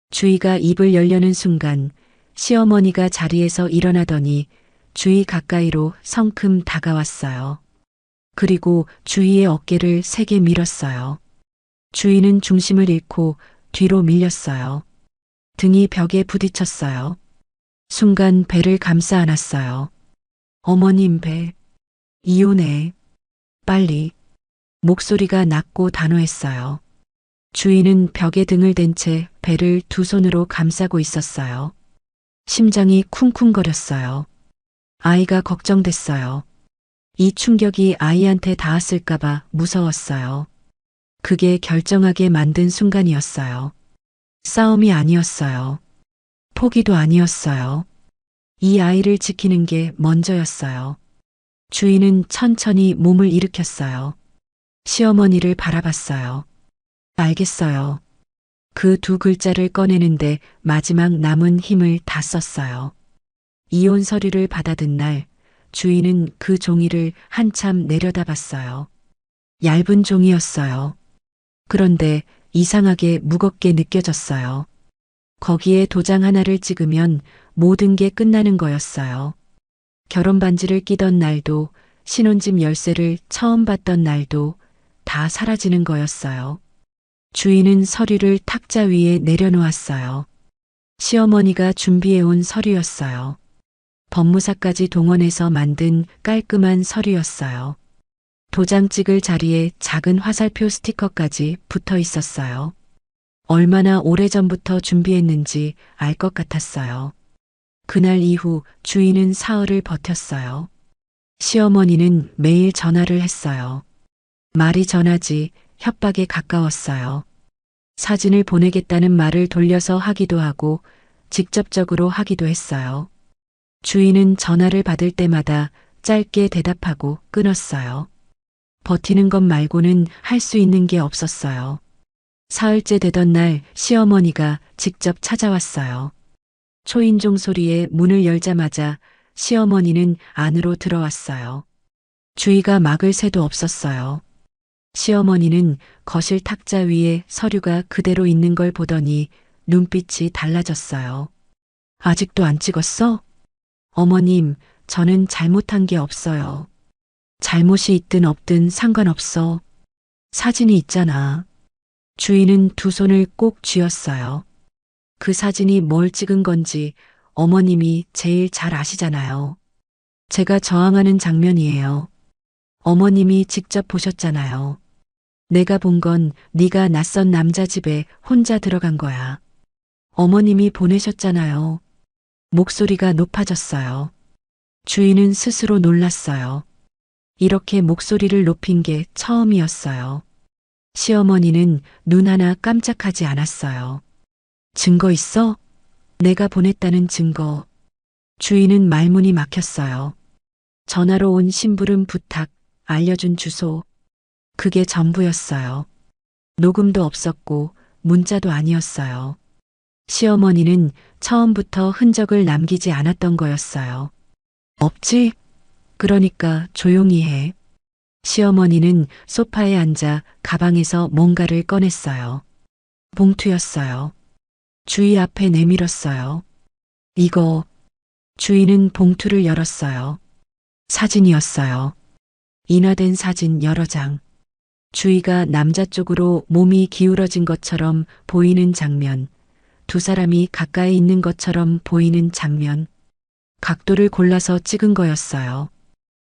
주희가 입을 열려는 순간 시어머니가 자리에서 일어나더니 주희 가까이로 성큼 다가왔어요. 그리고 주희의 어깨를 세게 밀었어요. 주희는 중심을 잃고 뒤로 밀렸어요. 등이 벽에 부딪혔어요. 순간 배를 감싸 안았어요. 어머님 배. 이혼해. 빨리. 목소리가 낮고 단호했어요. 주인은 벽에 등을 댄 채 배를 두 손으로 감싸고 있었어요. 심장이 쿵쿵거렸어요. 아이가 걱정됐어요. 이 충격이 아이한테 닿았을까봐 무서웠어요. 그게 결정하게 만든 순간이었어요. 싸움이 아니었어요. 포기도 아니었어요. 이 아이를 지키는 게 먼저였어요. 주인은 천천히 몸을 일으켰어요. 시어머니를 바라봤어요. 알겠어요. 그 두 글자를 꺼내는데 마지막 남은 힘을 다 썼어요. 이혼 서류를 받아든 날 주인은 그 종이를 한참 내려다봤어요. 얇은 종이였어요. 그런데 이상하게 무겁게 느껴졌어요. 거기에 도장 하나를 찍으면 모든 게 끝나는 거였어요. 결혼 반지를 끼던 날도 신혼집 열쇠를 처음 봤던 날도 다 사라지는 거였어요. 주인은 서류를 탁자 위에 내려놓았어요. 시어머니가 준비해온 서류였어요. 법무사까지 동원해서 만든 깔끔한 서류였어요. 도장 찍을 자리에 작은 화살표 스티커까지 붙어 있었어요. 얼마나 오래전부터 준비했는지 알 것 같았어요. 그날 이후 주인은 사흘을 버텼어요. 시어머니는 매일 전화를 했어요. 말이 전하지 협박에 가까웠어요. 사진을 보내겠다는 말을 돌려서 하기도 하고 직접적으로 하기도 했어요. 주인은 전화를 받을 때마다 짧게 대답하고 끊었어요. 버티는 것 말고는 할 수 있는 게 없었어요. 사흘째 되던 날 시어머니가 직접 찾아왔어요. 초인종 소리에 문을 열자마자 시어머니는 안으로 들어왔어요. 주희가 막을 새도 없었어요. 시어머니는 거실 탁자 위에 서류가 그대로 있는 걸 보더니 눈빛이 달라졌어요. 아직도 안 찍었어? 어머님, 저는 잘못한 게 없어요. 잘못이 있든 없든 상관없어. 사진이 있잖아. 주인은 두 손을 꼭 쥐었어요. 그 사진이 뭘 찍은 건지 어머님이 제일 잘 아시잖아요. 제가 저항하는 장면이에요. 어머님이 직접 보셨잖아요. 내가 본 건 네가 낯선 남자 집에 혼자 들어간 거야. 어머님이 보내셨잖아요. 목소리가 높아졌어요. 주인은 스스로 놀랐어요. 이렇게 목소리를 높인 게 처음이었어요. 시어머니는 눈 하나 깜짝하지 않았어요. 증거 있어? 내가 보냈다는 증거. 주인은 말문이 막혔어요. 전화로 온 심부름 부탁, 알려준 주소. 그게 전부였어요. 녹음도 없었고 문자도 아니었어요. 시어머니는 처음부터 흔적을 남기지 않았던 거였어요. 없지? 그러니까 조용히 해. 시어머니는 소파에 앉아 가방에서 뭔가를 꺼냈어요. 봉투였어요. 주인 앞에 내밀었어요. 이거. 주인은 봉투를 열었어요. 사진이었어요. 인화된 사진 여러 장. 주희가 남자 쪽으로 몸이 기울어진 것처럼 보이는 장면, 두 사람이 가까이 있는 것처럼 보이는 장면, 각도를 골라서 찍은 거였어요.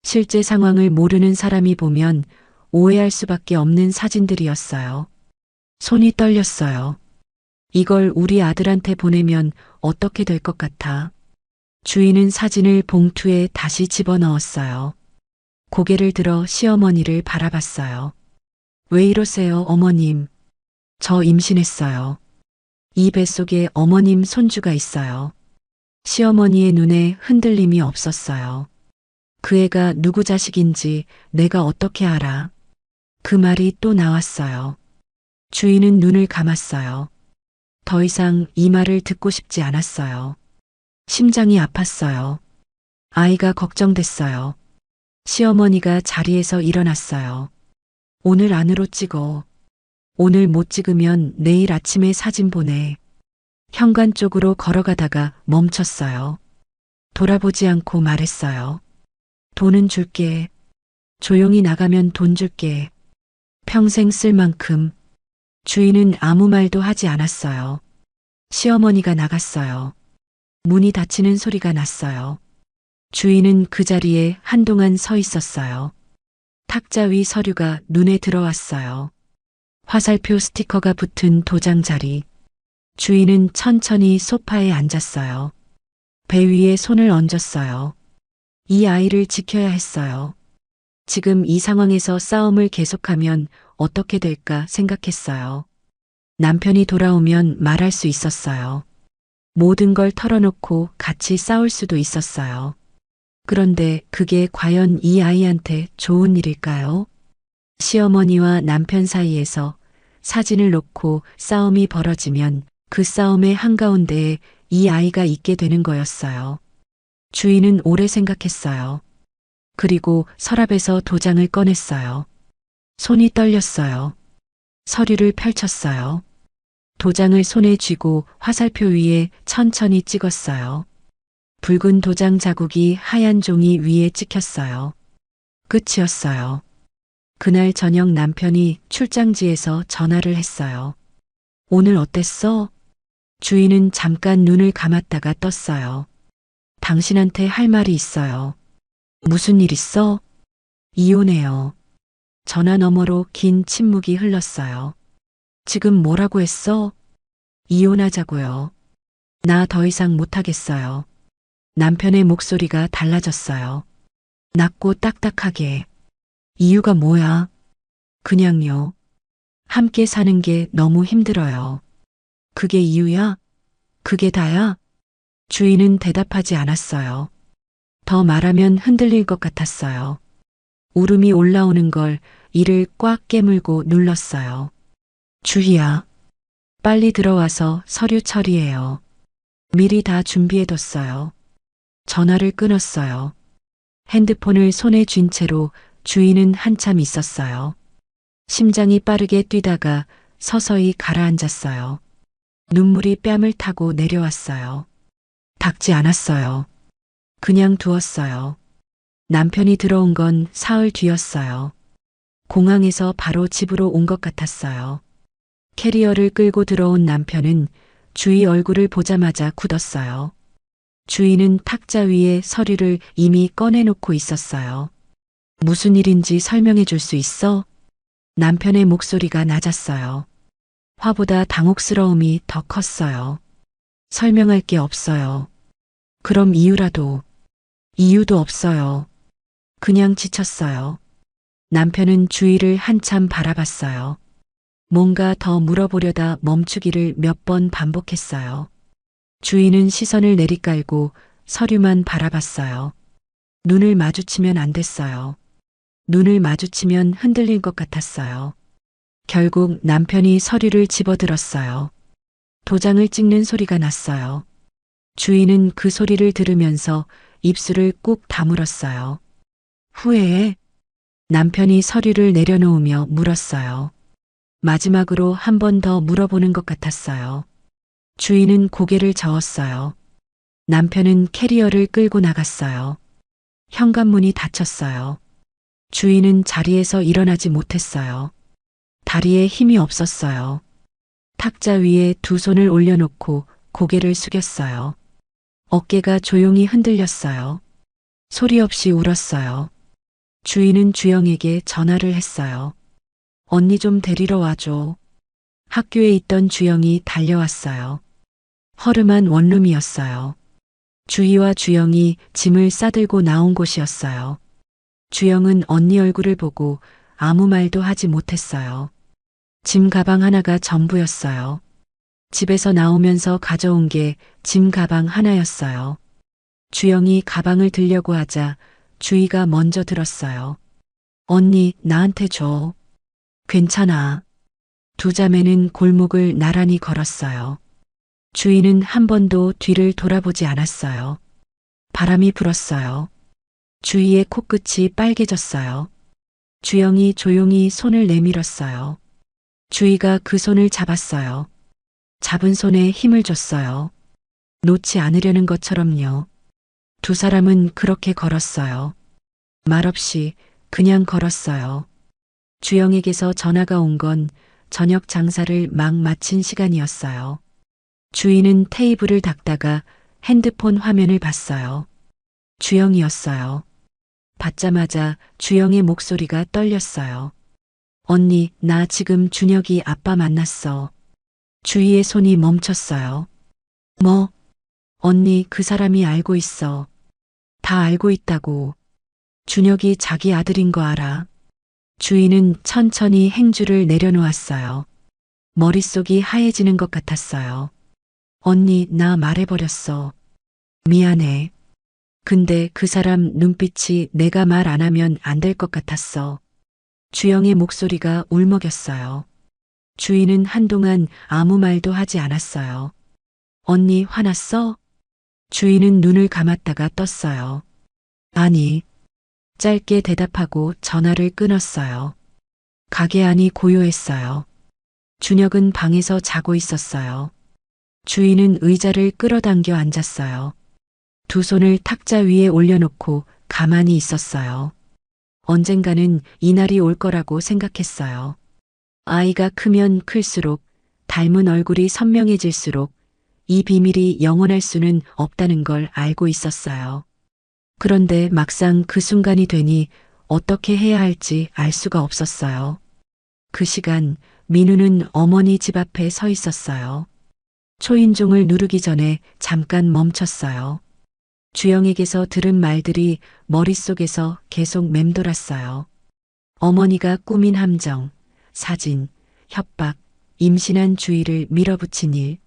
실제 상황을 모르는 사람이 보면 오해할 수밖에 없는 사진들이었어요. 손이 떨렸어요. 이걸 우리 아들한테 보내면 어떻게 될 것 같아? 주인은 사진을 봉투에 다시 집어넣었어요. 고개를 들어 시어머니를 바라봤어요. 왜 이러세요, 어머님? 저 임신했어요. 이 뱃속에 어머님 손주가 있어요. 시어머니의 눈에 흔들림이 없었어요. 그 애가 누구 자식인지 내가 어떻게 알아? 그 말이 또 나왔어요. 주인은 눈을 감았어요. 더 이상 이 말을 듣고 싶지 않았어요. 심장이 아팠어요. 아이가 걱정됐어요. 시어머니가 자리에서 일어났어요. 오늘 안으로 찍어. 오늘 못 찍으면 내일 아침에 사진 보내. 현관 쪽으로 걸어가다가 멈췄어요. 돌아보지 않고 말했어요. 돈은 줄게. 조용히 나가면 돈 줄게. 평생 쓸 만큼. 주인은 아무 말도 하지 않았어요. 시어머니가 나갔어요. 문이 닫히는 소리가 났어요. 주인은 그 자리에 한동안 서 있었어요. 탁자 위 서류가 눈에 들어왔어요. 화살표 스티커가 붙은 도장 자리. 주인은 천천히 소파에 앉았어요. 배 위에 손을 얹었어요. 이 아이를 지켜야 했어요. 지금 이 상황에서 싸움을 계속하면 어떻게 될까 생각했어요. 남편이 돌아오면 말할 수 있었어요. 모든 걸 털어놓고 같이 싸울 수도 있었어요. 그런데 그게 과연 이 아이한테 좋은 일일까요? 시어머니와 남편 사이에서 사진을 놓고 싸움이 벌어지면 그 싸움의 한가운데에 이 아이가 있게 되는 거였어요. 주인은 오래 생각했어요. 그리고 서랍에서 도장을 꺼냈어요. 손이 떨렸어요. 서류를 펼쳤어요. 도장을 손에 쥐고 화살표 위에 천천히 찍었어요. 붉은 도장 자국이 하얀 종이 위에 찍혔어요. 끝이었어요. 그날 저녁 남편이 출장지에서 전화를 했어요. 오늘 어땠어? 주인은 잠깐 눈을 감았다가 떴어요. 당신한테 할 말이 있어요. 무슨 일 있어? 이혼해요. 전화 너머로 긴 침묵이 흘렀어요. 지금 뭐라고 했어? 이혼하자고요. 나 더 이상 못하겠어요. 남편의 목소리가 달라졌어요. 낮고 딱딱하게. 이유가 뭐야? 그냥요. 함께 사는 게 너무 힘들어요. 그게 이유야? 그게 다야? 주인은 대답하지 않았어요. 더 말하면 흔들릴 것 같았어요. 울음이 올라오는 걸 이를 꽉 깨물고 눌렀어요. 주희야. 빨리 들어와서 서류 처리해요. 미리 다 준비해뒀어요. 전화를 끊었어요. 핸드폰을 손에 쥔 채로 주인은 한참 있었어요. 심장이 빠르게 뛰다가 서서히 가라앉았어요. 눈물이 뺨을 타고 내려왔어요. 닦지 않았어요. 그냥 두었어요. 남편이 들어온 건 사흘 뒤였어요. 공항에서 바로 집으로 온 것 같았어요. 캐리어를 끌고 들어온 남편은 주희 얼굴을 보자마자 굳었어요. 주인은 탁자 위에 서류를 이미 꺼내놓고 있었어요. 무슨 일인지 설명해 줄 수 있어? 남편의 목소리가 낮았어요. 화보다 당혹스러움이 더 컸어요. 설명할 게 없어요. 그럼 이유라도. 이유도 없어요. 그냥 지쳤어요. 남편은 주위를 한참 바라봤어요. 뭔가 더 물어보려다 멈추기를 몇 번 반복했어요. 주인은 시선을 내리깔고 서류만 바라봤어요. 눈을 마주치면 안 됐어요. 눈을 마주치면 흔들릴 것 같았어요. 결국 남편이 서류를 집어들었어요. 도장을 찍는 소리가 났어요. 주인은 그 소리를 들으면서 입술을 꾹 다물었어요. 후회해? 남편이 서류를 내려놓으며 물었어요. 마지막으로 한 번 더 물어보는 것 같았어요. 주인은 고개를 저었어요. 남편은 캐리어를 끌고 나갔어요. 현관문이 닫혔어요. 주인은 자리에서 일어나지 못했어요. 다리에 힘이 없었어요. 탁자 위에 두 손을 올려놓고 고개를 숙였어요. 어깨가 조용히 흔들렸어요. 소리 없이 울었어요. 주인은 주영에게 전화를 했어요. 언니 좀 데리러 와줘. 학교에 있던 주영이 달려왔어요. 허름한 원룸이었어요. 주희와 주영이 짐을 싸들고 나온 곳이었어요. 주영은 언니 얼굴을 보고 아무 말도 하지 못했어요. 짐 가방 하나가 전부였어요. 집에서 나오면서 가져온 게 짐 가방 하나였어요. 주영이 가방을 들려고 하자 주희가 먼저 들었어요. 언니, 나한테 줘. 괜찮아. 두 자매는 골목을 나란히 걸었어요. 주희는 한 번도 뒤를 돌아보지 않았어요. 바람이 불었어요. 주희의 코끝이 빨개졌어요. 주영이 조용히 손을 내밀었어요. 주희가 그 손을 잡았어요. 잡은 손에 힘을 줬어요. 놓지 않으려는 것처럼요. 두 사람은 그렇게 걸었어요. 말없이 그냥 걸었어요. 주영에게서 전화가 온 건 저녁 장사를 막 마친 시간이었어요. 주인은 테이블을 닦다가 핸드폰 화면을 봤어요. 주영이었어요. 받자마자 주영의 목소리가 떨렸어요. 언니, 나 지금 준혁이 아빠 만났어. 주희의 손이 멈췄어요. 뭐? 언니, 그 사람이 알고 있어. 다 알고 있다고. 준혁이 자기 아들인 거 알아. 주희는 천천히 행주를 내려놓았어요. 머릿속이 하얘지는 것 같았어요. 언니, 나 말해버렸어. 미안해. 근데 그 사람 눈빛이 내가 말 안 하면 안 될 것 같았어. 주영의 목소리가 울먹였어요. 주희는 한동안 아무 말도 하지 않았어요. 언니 화났어? 주희는 눈을 감았다가 떴어요. 아니. 짧게 대답하고 전화를 끊었어요. 가게 안이 고요했어요. 준혁은 방에서 자고 있었어요. 주희는 의자를 끌어당겨 앉았어요. 두 손을 탁자 위에 올려놓고 가만히 있었어요. 언젠가는 이날이 올 거라고 생각했어요. 아이가 크면 클수록, 닮은 얼굴이 선명해질수록 이 비밀이 영원할 수는 없다는 걸 알고 있었어요. 그런데 막상 그 순간이 되니 어떻게 해야 할지 알 수가 없었어요. 그 시간 민우는 어머니 집 앞에 서 있었어요. 초인종을 누르기 전에 잠깐 멈췄어요. 주영에게서 들은 말들이 머릿속에서 계속 맴돌았어요. 어머니가 꾸민 함정, 사진, 협박, 임신한 주희를 밀어붙인 일.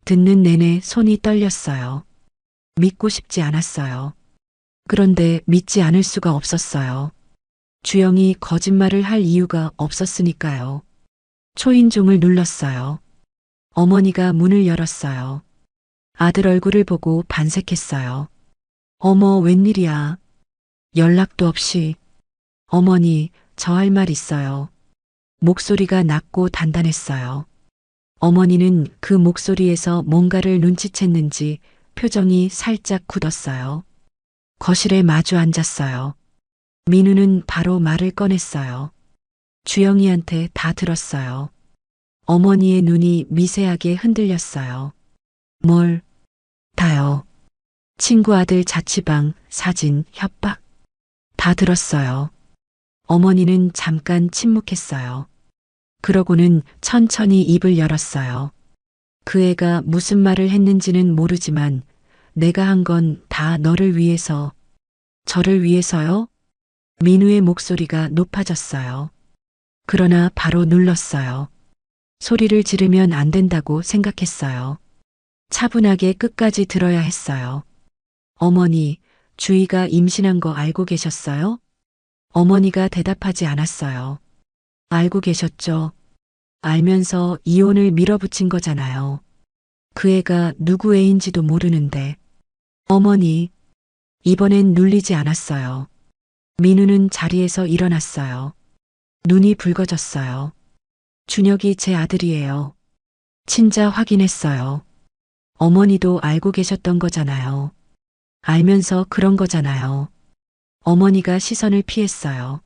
듣는 내내 손이 떨렸어요. 믿고 싶지 않았어요. 그런데 믿지 않을 수가 없었어요. 주영이 거짓말을 할 이유가 없었으니까요. 초인종을 눌렀어요. 어머니가 문을 열었어요. 아들 얼굴을 보고 반색했어요. 어머, 웬일이야. 연락도 없이. 어머니, 저 할 말 있어요. 목소리가 낮고 단단했어요. 어머니는 그 목소리에서 뭔가를 눈치챘는지 표정이 살짝 굳었어요. 거실에 마주 앉았어요. 민우는 바로 말을 꺼냈어요. 주영이한테 다 들었어요. 어머니의 눈이 미세하게 흔들렸어요. 뭘? 다요. 친구 아들 자취방, 사진, 협박. 다 들었어요. 어머니는 잠깐 침묵했어요. 그러고는 천천히 입을 열었어요. 그 애가 무슨 말을 했는지는 모르지만 내가 한 건 다 너를 위해서, 저를 위해서요? 민우의 목소리가 높아졌어요. 그러나 바로 눌렀어요. 소리를 지르면 안 된다고 생각했어요. 차분하게 끝까지 들어야 했어요. 어머니, 주희가 임신한 거 알고 계셨어요? 어머니가 대답하지 않았어요. 알고 계셨죠? 알면서 이혼을 밀어붙인 거잖아요. 그 애가 누구 애인지도 모르는데. 어머니, 이번엔 눌리지 않았어요. 민우는 자리에서 일어났어요. 눈이 붉어졌어요. 준혁이 제 아들이에요. 친자 확인했어요. 어머니도 알고 계셨던 거잖아요. 알면서 그런 거잖아요. 어머니가 시선을 피했어요.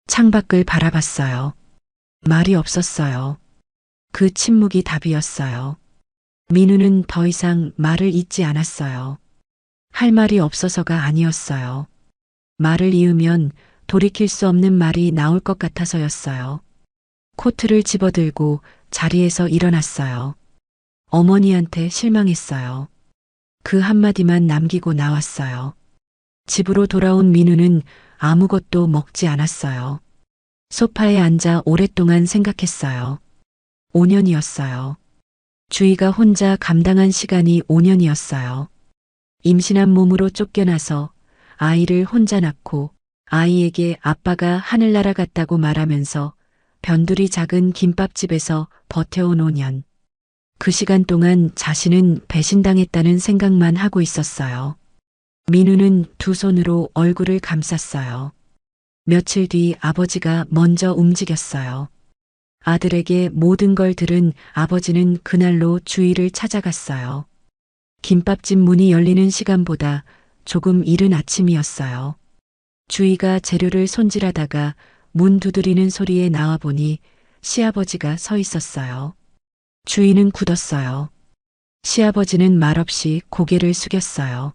창밖을 바라봤어요. 말이 없었어요. 그 침묵이 답이었어요. 민우는 더 이상 말을 잇지 않았어요. 할 말이 없어서가 아니었어요. 말을 이으면 돌이킬 수 없는 말이 나올 것 같아서였어요. 코트를 집어들고 자리에서 일어났어요. 어머니한테 실망했어요. 그 한마디만 남기고 나왔어요. 집으로 돌아온 민우는 아무것도 먹지 않았어요. 소파에 앉아 오랫동안 생각했어요. 5년이었어요. 주희가 혼자 감당한 시간이 5년이었어요. 임신한 몸으로 쫓겨나서 아이를 혼자 낳고 아이에게 아빠가 하늘나라 갔다고 말하면서 변두리 작은 김밥집에서 버텨온 5년. 그 시간 동안 자신은 배신당했다는 생각만 하고 있었어요. 민우는 두 손으로 얼굴을 감쌌어요. 며칠 뒤 아버지가 먼저 움직였어요. 아들에게 모든 걸 들은 아버지는 그날로 주희를 찾아갔어요. 김밥집 문이 열리는 시간보다 조금 이른 아침이었어요. 주희가 재료를 손질하다가 문 두드리는 소리에 나와보니 시아버지가 서 있었어요. 주희는 굳었어요. 시아버지는 말없이 고개를 숙였어요.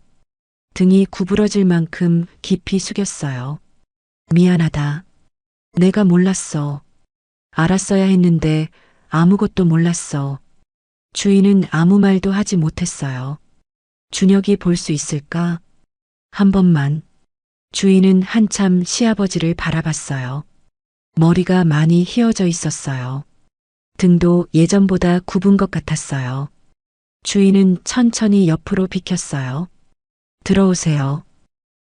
등이 구부러질 만큼 깊이 숙였어요. 미안하다. 내가 몰랐어. 알았어야 했는데 아무것도 몰랐어. 주희는 아무 말도 하지 못했어요. 준혁이 볼 수 있을까? 한 번만. 주희는 한참 시아버지를 바라봤어요. 머리가 많이 휘어져 있었어요. 등도 예전보다 굽은 것 같았어요. 주희는 천천히 옆으로 비켰어요. 들어오세요.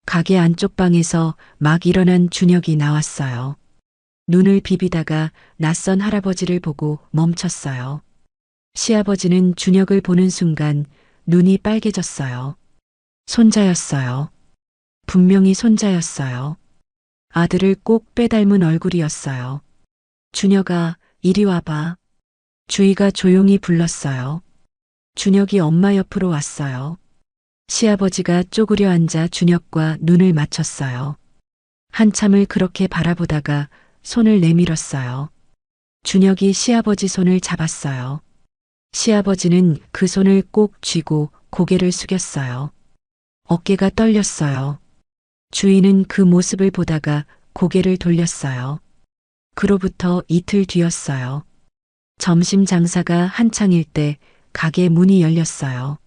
가게 안쪽 방에서 막 일어난 준혁이 나왔어요. 눈을 비비다가 낯선 할아버지를 보고 멈췄어요. 시아버지는 준혁을 보는 순간 눈이 빨개졌어요. 손자였어요. 분명히 손자였어요. 아들을 꼭 빼닮은 얼굴이었어요. 준혁아, 이리 와봐. 주희가 조용히 불렀어요. 준혁이 엄마 옆으로 왔어요. 시아버지가 쪼그려 앉아 준혁과 눈을 맞췄어요. 한참을 그렇게 바라보다가 손을 내밀었어요. 준혁이 시아버지 손을 잡았어요. 시아버지는 그 손을 꼭 쥐고 고개를 숙였어요. 어깨가 떨렸어요. 주희는 그 모습을 보다가 고개를 돌렸어요. 그로부터 이틀 뒤였어요. 점심 장사가 한창일 때 가게 문이 열렸어요.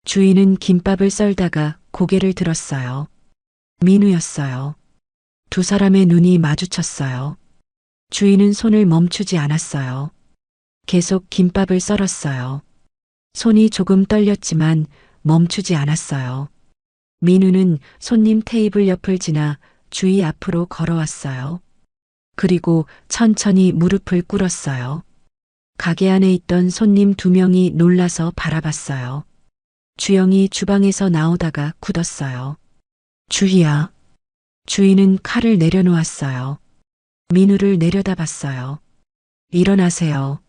주희는 김밥을 썰다가 고개를 들었어요. 민우였어요. 두 사람의 눈이 마주쳤어요. 주희는 손을 멈추지 않았어요. 계속 김밥을 썰었어요. 손이 조금 떨렸지만 멈추지 않았어요. 민우는 손님 테이블 옆을 지나 주희 앞으로 걸어왔어요. 그리고 천천히 무릎을 꿇었어요. 가게 안에 있던 손님 2명이 놀라서 바라봤어요. 주영이 주방에서 나오다가 굳었어요. 주희야. 주희는 칼을 내려놓았어요. 민우를 내려다봤어요. 일어나세요.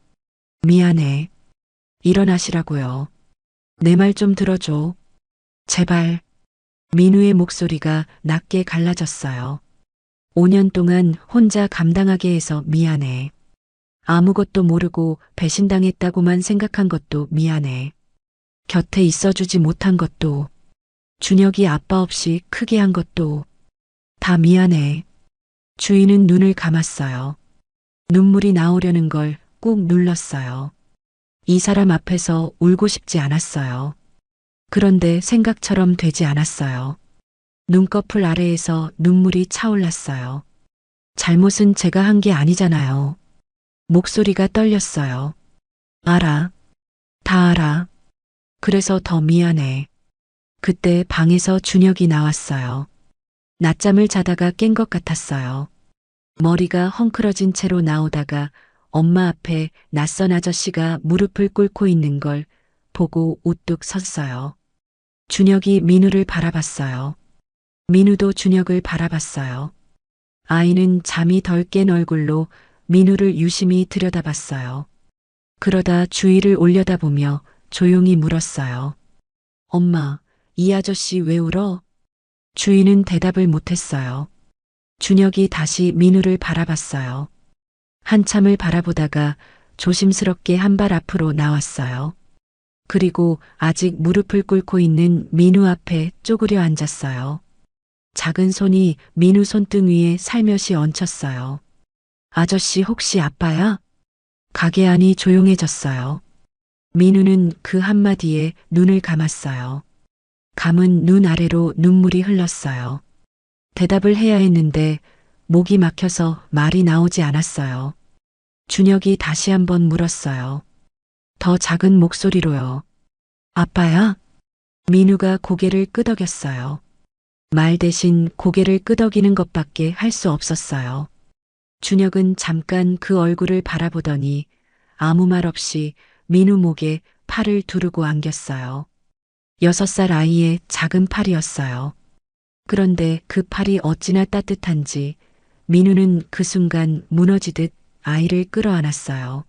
미안해. 일어나시라고요. 내 말 좀 들어줘. 제발. 민우의 목소리가 낮게 갈라졌어요. 5년 동안 혼자 감당하게 해서 미안해. 아무것도 모르고 배신당했다고만 생각한 것도 미안해. 곁에 있어주지 못한 것도, 준혁이 아빠 없이 크게 한 것도 다 미안해. 주희는 눈을 감았어요. 눈물이 나오려는 걸 꾹 눌렀어요. 이 사람 앞에서 울고 싶지 않았어요. 그런데 생각처럼 되지 않았어요. 눈꺼풀 아래에서 눈물이 차올랐어요. 잘못은 제가 한 게 아니잖아요. 목소리가 떨렸어요. 알아. 다 알아. 그래서 더 미안해. 그때 방에서 준혁이 나왔어요. 낮잠을 자다가 깬 것 같았어요. 머리가 헝클어진 채로 나오다가 엄마 앞에 낯선 아저씨가 무릎을 꿇고 있는 걸 보고 우뚝 섰어요. 준혁이 민우를 바라봤어요. 민우도 준혁을 바라봤어요. 아이는 잠이 덜 깬 얼굴로 민우를 유심히 들여다봤어요. 그러다 주위를 올려다보며 조용히 물었어요. 엄마, 이 아저씨 왜 울어? 주인은 대답을 못했어요. 준혁이 다시 민우를 바라봤어요. 한참을 바라보다가 조심스럽게 한 발 앞으로 나왔어요. 그리고 아직 무릎을 꿇고 있는 민우 앞에 쪼그려 앉았어요. 작은 손이 민우 손등 위에 살며시 얹혔어요. 아저씨 혹시 아빠야? 가게 안이 조용해졌어요. 민우는 그 한마디에 눈을 감았어요. 감은 눈 아래로 눈물이 흘렀어요. 대답을 해야 했는데 목이 막혀서 말이 나오지 않았어요. 준혁이 다시 한번 물었어요. 더 작은 목소리로요. 아빠야? 민우가 고개를 끄덕였어요. 말 대신 고개를 끄덕이는 것밖에 할 수 없었어요. 준혁은 잠깐 그 얼굴을 바라보더니 아무 말 없이 민우 목에 팔을 두르고 안겼어요. 6살 아이의 작은 팔이었어요. 그런데 그 팔이 어찌나 따뜻한지 민우는 그 순간 무너지듯 아이를 끌어안았어요.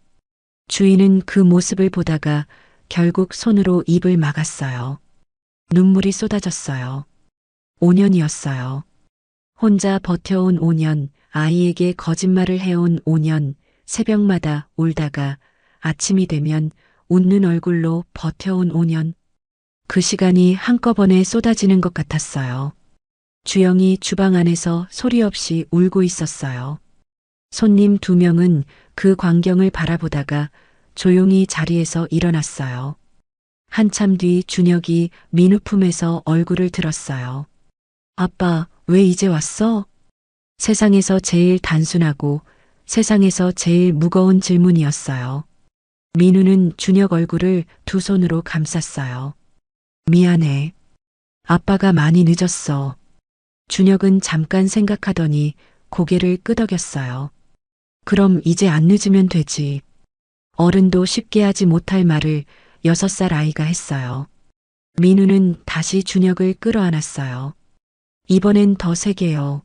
주인은 그 모습을 보다가 결국 손으로 입을 막았어요. 눈물이 쏟아졌어요. 5년이었어요. 혼자 버텨온 5년, 아이에게 거짓말을 해온 5년, 새벽마다 울다가 아침이 되면 웃는 얼굴로 버텨온 5년. 그 시간이 한꺼번에 쏟아지는 것 같았어요. 주영이 주방 안에서 소리 없이 울고 있었어요. 손님 2명은 그 광경을 바라보다가 조용히 자리에서 일어났어요. 한참 뒤 준혁이 민우 품에서 얼굴을 들었어요. 아빠, 왜 이제 왔어? 세상에서 제일 단순하고 세상에서 제일 무거운 질문이었어요. 민우는 준혁 얼굴을 2 손으로 감쌌어요. 미안해. 아빠가 많이 늦었어. 준혁은 잠깐 생각하더니 고개를 끄덕였어요. 그럼 이제 안 늦으면 되지. 어른도 쉽게 하지 못할 말을 6살 아이가 했어요. 민우는 다시 준혁을 끌어안았어요. 이번엔 더 세게요.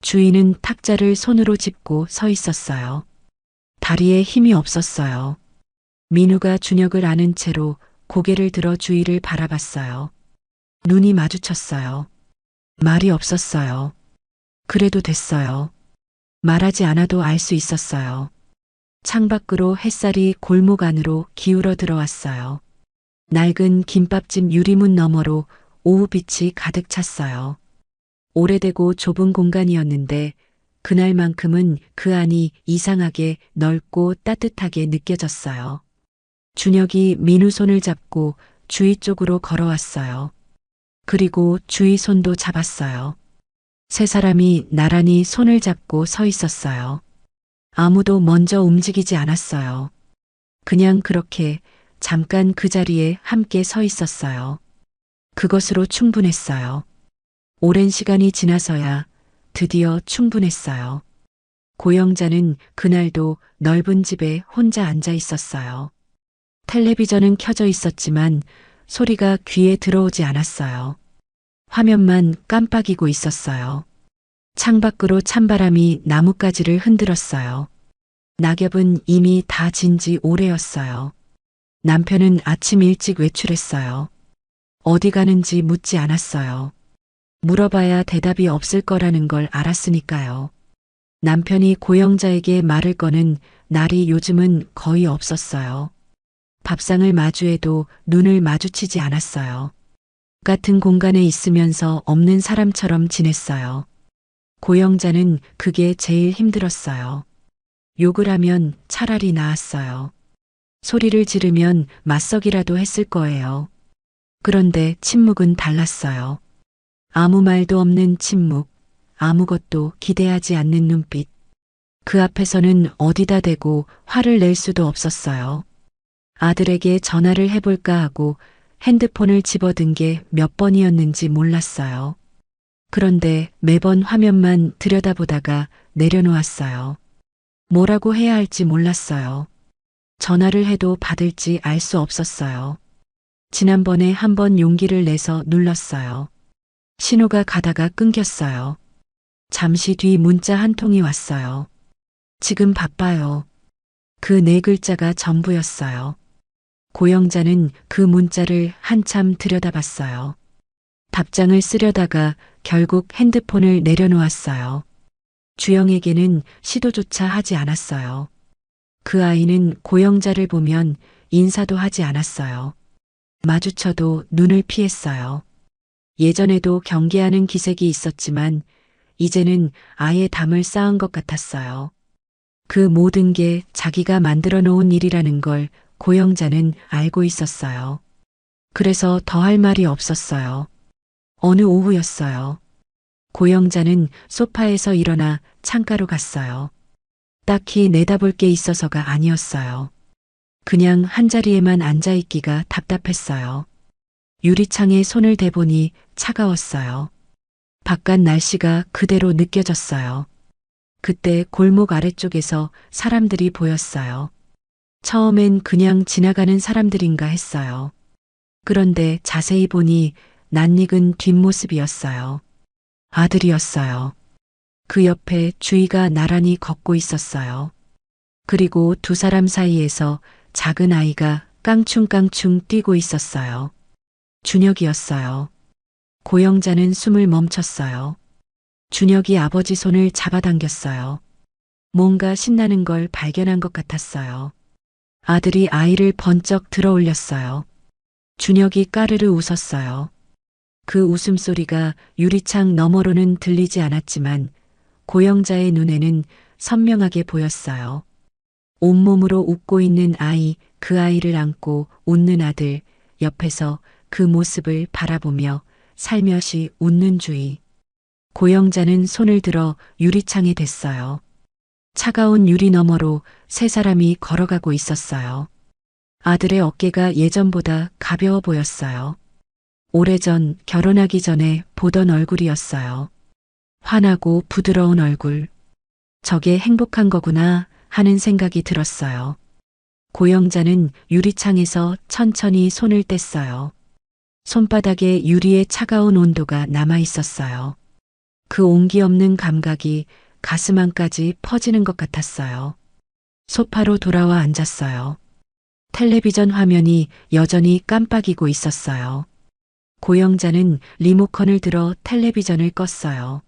주인은 탁자를 손으로 짚고 서 있었어요. 다리에 힘이 없었어요. 민우가 준혁을 안은 채로 고개를 들어 주위를 바라봤어요. 눈이 마주쳤어요. 말이 없었어요. 그래도 됐어요. 말하지 않아도 알 수 있었어요. 창밖으로 햇살이 골목 안으로 기울어 들어왔어요. 낡은 김밥집 유리문 너머로 오후빛이 가득 찼어요. 오래되고 좁은 공간이었는데 그날만큼은 그 안이 이상하게 넓고 따뜻하게 느껴졌어요. 준혁이 민우 손을 잡고 주희 쪽으로 걸어왔어요. 그리고 주희 손도 잡았어요. 3사람이 나란히 손을 잡고 서 있었어요. 아무도 먼저 움직이지 않았어요. 그냥 그렇게 잠깐 그 자리에 함께 서 있었어요. 그것으로 충분했어요. 오랜 시간이 지나서야 드디어 충분했어요. 고영자는 그날도 넓은 집에 혼자 앉아 있었어요. 텔레비전은 켜져 있었지만 소리가 귀에 들어오지 않았어요. 화면만 깜빡이고 있었어요. 창밖으로 찬바람이 나뭇가지를 흔들었어요. 낙엽은 이미 다 진 지 오래였어요. 남편은 아침 일찍 외출했어요. 어디 가는지 묻지 않았어요. 물어봐야 대답이 없을 거라는 걸 알았으니까요. 남편이 고영자에게 말을 거는 날이 요즘은 거의 없었어요. 밥상을 마주해도 눈을 마주치지 않았어요. 같은 공간에 있으면서 없는 사람처럼 지냈어요. 고영자는 그게 제일 힘들었어요. 욕을 하면 차라리 나았어요. 소리를 지르면 맞서기라도 했을 거예요. 그런데 침묵은 달랐어요. 아무 말도 없는 침묵, 아무것도 기대하지 않는 눈빛. 그 앞에서는 어디다 대고 화를 낼 수도 없었어요. 아들에게 전화를 해볼까 하고 핸드폰을 집어든 게 몇 번이었는지 몰랐어요. 그런데 매번 화면만 들여다보다가 내려놓았어요. 뭐라고 해야 할지 몰랐어요. 전화를 해도 받을지 알 수 없었어요. 지난번에 한번 용기를 내서 눌렀어요. 신호가 가다가 끊겼어요. 잠시 뒤 문자 한 통이 왔어요. 지금 바빠요. 그 네 글자가 전부였어요. 고영자는 그 문자를 한참 들여다봤어요. 답장을 쓰려다가 결국 핸드폰을 내려놓았어요. 주영에게는 시도조차 하지 않았어요. 그 아이는 고영자를 보면 인사도 하지 않았어요. 마주쳐도 눈을 피했어요. 예전에도 경계하는 기색이 있었지만 이제는 아예 담을 쌓은 것 같았어요. 그 모든 게 자기가 만들어 놓은 일이라는 걸 고영자는 알고 있었어요. 그래서 더 할 말이 없었어요. 어느 오후였어요. 고영자는 소파에서 일어나 창가로 갔어요. 딱히 내다볼 게 있어서가 아니었어요. 그냥 한자리에만 앉아있기가 답답했어요. 유리창에 손을 대보니 차가웠어요. 바깥 날씨가 그대로 느껴졌어요. 그때 골목 아래쪽에서 사람들이 보였어요. 처음엔 그냥 지나가는 사람들인가 했어요. 그런데 자세히 보니 낯익은 뒷모습이었어요. 아들이었어요. 그 옆에 주희가 나란히 걷고 있었어요. 그리고 두 사람 사이에서 작은 아이가 깡충깡충 뛰고 있었어요. 준혁이었어요. 고영자는 숨을 멈췄어요. 준혁이 아버지 손을 잡아당겼어요. 뭔가 신나는 걸 발견한 것 같았어요. 아들이 아이를 번쩍 들어 올렸어요. 준혁이 까르르 웃었어요. 그 웃음소리가 유리창 너머로는 들리지 않았지만 고영자의 눈에는 선명하게 보였어요. 온몸으로 웃고 있는 아이, 그 아이를 안고 웃는 아들, 옆에서 그 모습을 바라보며 살며시 웃는 주희. 고영자는 손을 들어 유리창에 댔어요. 차가운 유리 너머로 세 사람이 걸어가고 있었어요. 아들의 어깨가 예전보다 가벼워 보였어요. 오래전 결혼하기 전에 보던 얼굴이었어요. 환하고 부드러운 얼굴. 저게 행복한 거구나 하는 생각이 들었어요. 고영자는 유리창에서 천천히 손을 뗐어요. 손바닥에 유리의 차가운 온도가 남아 있었어요. 그 온기 없는 감각이 가슴 안까지 퍼지는 것 같았어요. 소파로 돌아와 앉았어요. 텔레비전 화면이 여전히 깜빡이고 있었어요. 고영자는 리모컨을 들어 텔레비전을 껐어요.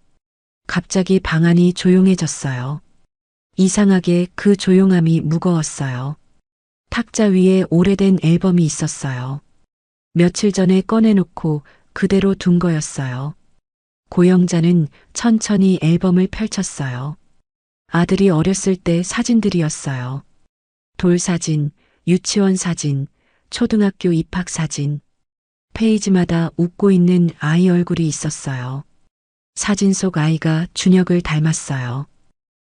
갑자기 방 안이 조용해졌어요. 이상하게 그 조용함이 무거웠어요. 탁자 위에 오래된 앨범이 있었어요. 며칠 전에 꺼내놓고 그대로 둔 거였어요. 고영자는 천천히 앨범을 펼쳤어요. 아들이 어렸을 때 사진들이었어요. 돌사진, 유치원 사진, 초등학교 입학 사진. 페이지마다 웃고 있는 아이 얼굴이 있었어요. 사진 속 아이가 준혁을 닮았어요.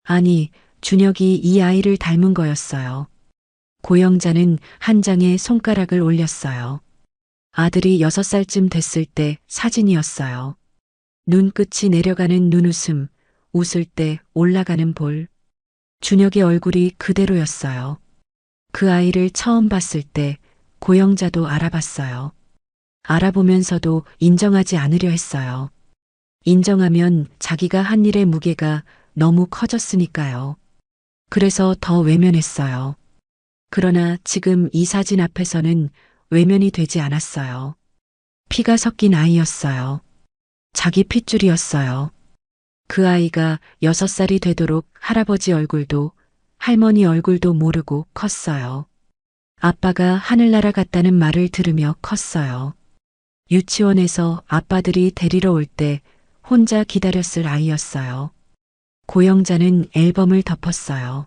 아니, 준혁이 이 아이를 닮은 거였어요. 고영자는 한 장에 손가락을 올렸어요. 아들이 6살쯤 됐을 때 사진이었어요. 눈끝이 내려가는 눈웃음, 웃을 때 올라가는 볼. 준혁의 얼굴이 그대로였어요. 그 아이를 처음 봤을 때 고영자도 알아봤어요. 알아보면서도 인정하지 않으려 했어요. 인정하면 자기가 한 일의 무게가 너무 커졌으니까요. 그래서 더 외면했어요. 그러나 지금 이 사진 앞에서는 외면이 되지 않았어요. 피가 섞인 아이였어요. 자기 핏줄이었어요. 그 아이가 6살이 되도록 할아버지 얼굴도 할머니 얼굴도 모르고 컸어요. 아빠가 하늘나라 갔다는 말을 들으며 컸어요. 유치원에서 아빠들이 데리러 올 때 혼자 기다렸을 아이였어요. 고영자는 앨범을 덮었어요.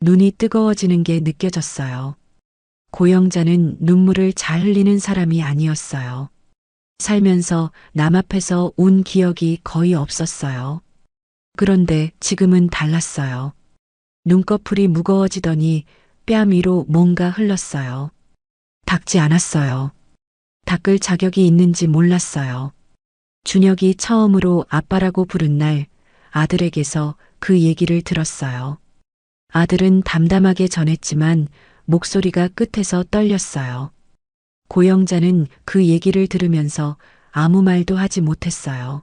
눈이 뜨거워지는 게 느껴졌어요. 고영자는 눈물을 잘 흘리는 사람이 아니었어요. 살면서 남 앞에서 운 기억이 거의 없었어요. 그런데 지금은 달랐어요. 눈꺼풀이 무거워지더니 뺨 위로 뭔가 흘렀어요. 닦지 않았어요. 닦을 자격이 있는지 몰랐어요. 준혁이 처음으로 아빠라고 부른 날 아들에게서 그 얘기를 들었어요. 아들은 담담하게 전했지만 목소리가 끝에서 떨렸어요. 고영자는 그 얘기를 들으면서 아무 말도 하지 못했어요.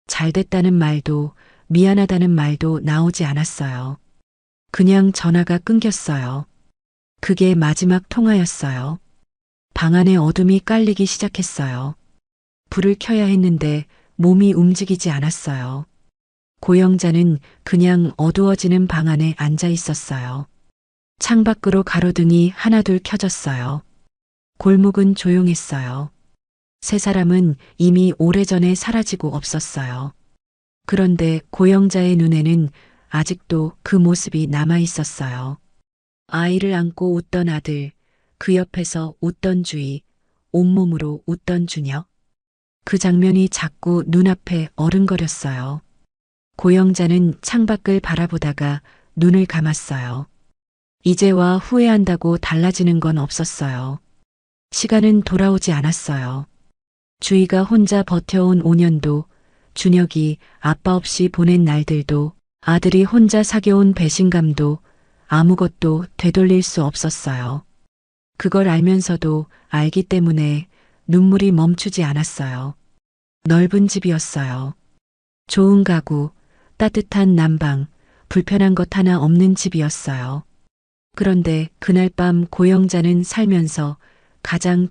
잘됐다는 말도 미안하다는 말도 나오지 않았어요. 그냥 전화가 끊겼어요. 그게 마지막 통화였어요. 방 안에 어둠이 깔리기 시작했어요. 불을 켜야 했는데 몸이 움직이지 않았어요. 고영자는 그냥 어두워지는 방 안에 앉아 있었어요. 창밖으로 가로등이 하나둘 켜졌어요. 골목은 조용했어요. 세 사람은 이미 오래전에 사라지고 없었어요. 그런데 고영자의 눈에는 아직도 그 모습이 남아 있었어요. 아이를 안고 웃던 아들, 그 옆에서 웃던 주희, 온몸으로 웃던 준혁. 그 장면이 자꾸 눈앞에 어른거렸어요. 고영자는 창밖을 바라보다가 눈을 감았어요. 이제와 후회한다고 달라지는 건 없었어요. 시간은 돌아오지 않았어요. 주희가 혼자 버텨온 5년도, 준혁이 아빠 없이 보낸 날들도, 아들이 혼자 사겨온 배신감도 아무것도 되돌릴 수 없었어요. 그걸 알면서도 알기 때문에 눈물이 멈추지 않았어요. 넓은 집이었어요. 좋은 가구, 따뜻한 난방, 불편한 것 하나 없는 집이었어요. 그런데 그날 밤 고영자는 살면서 가장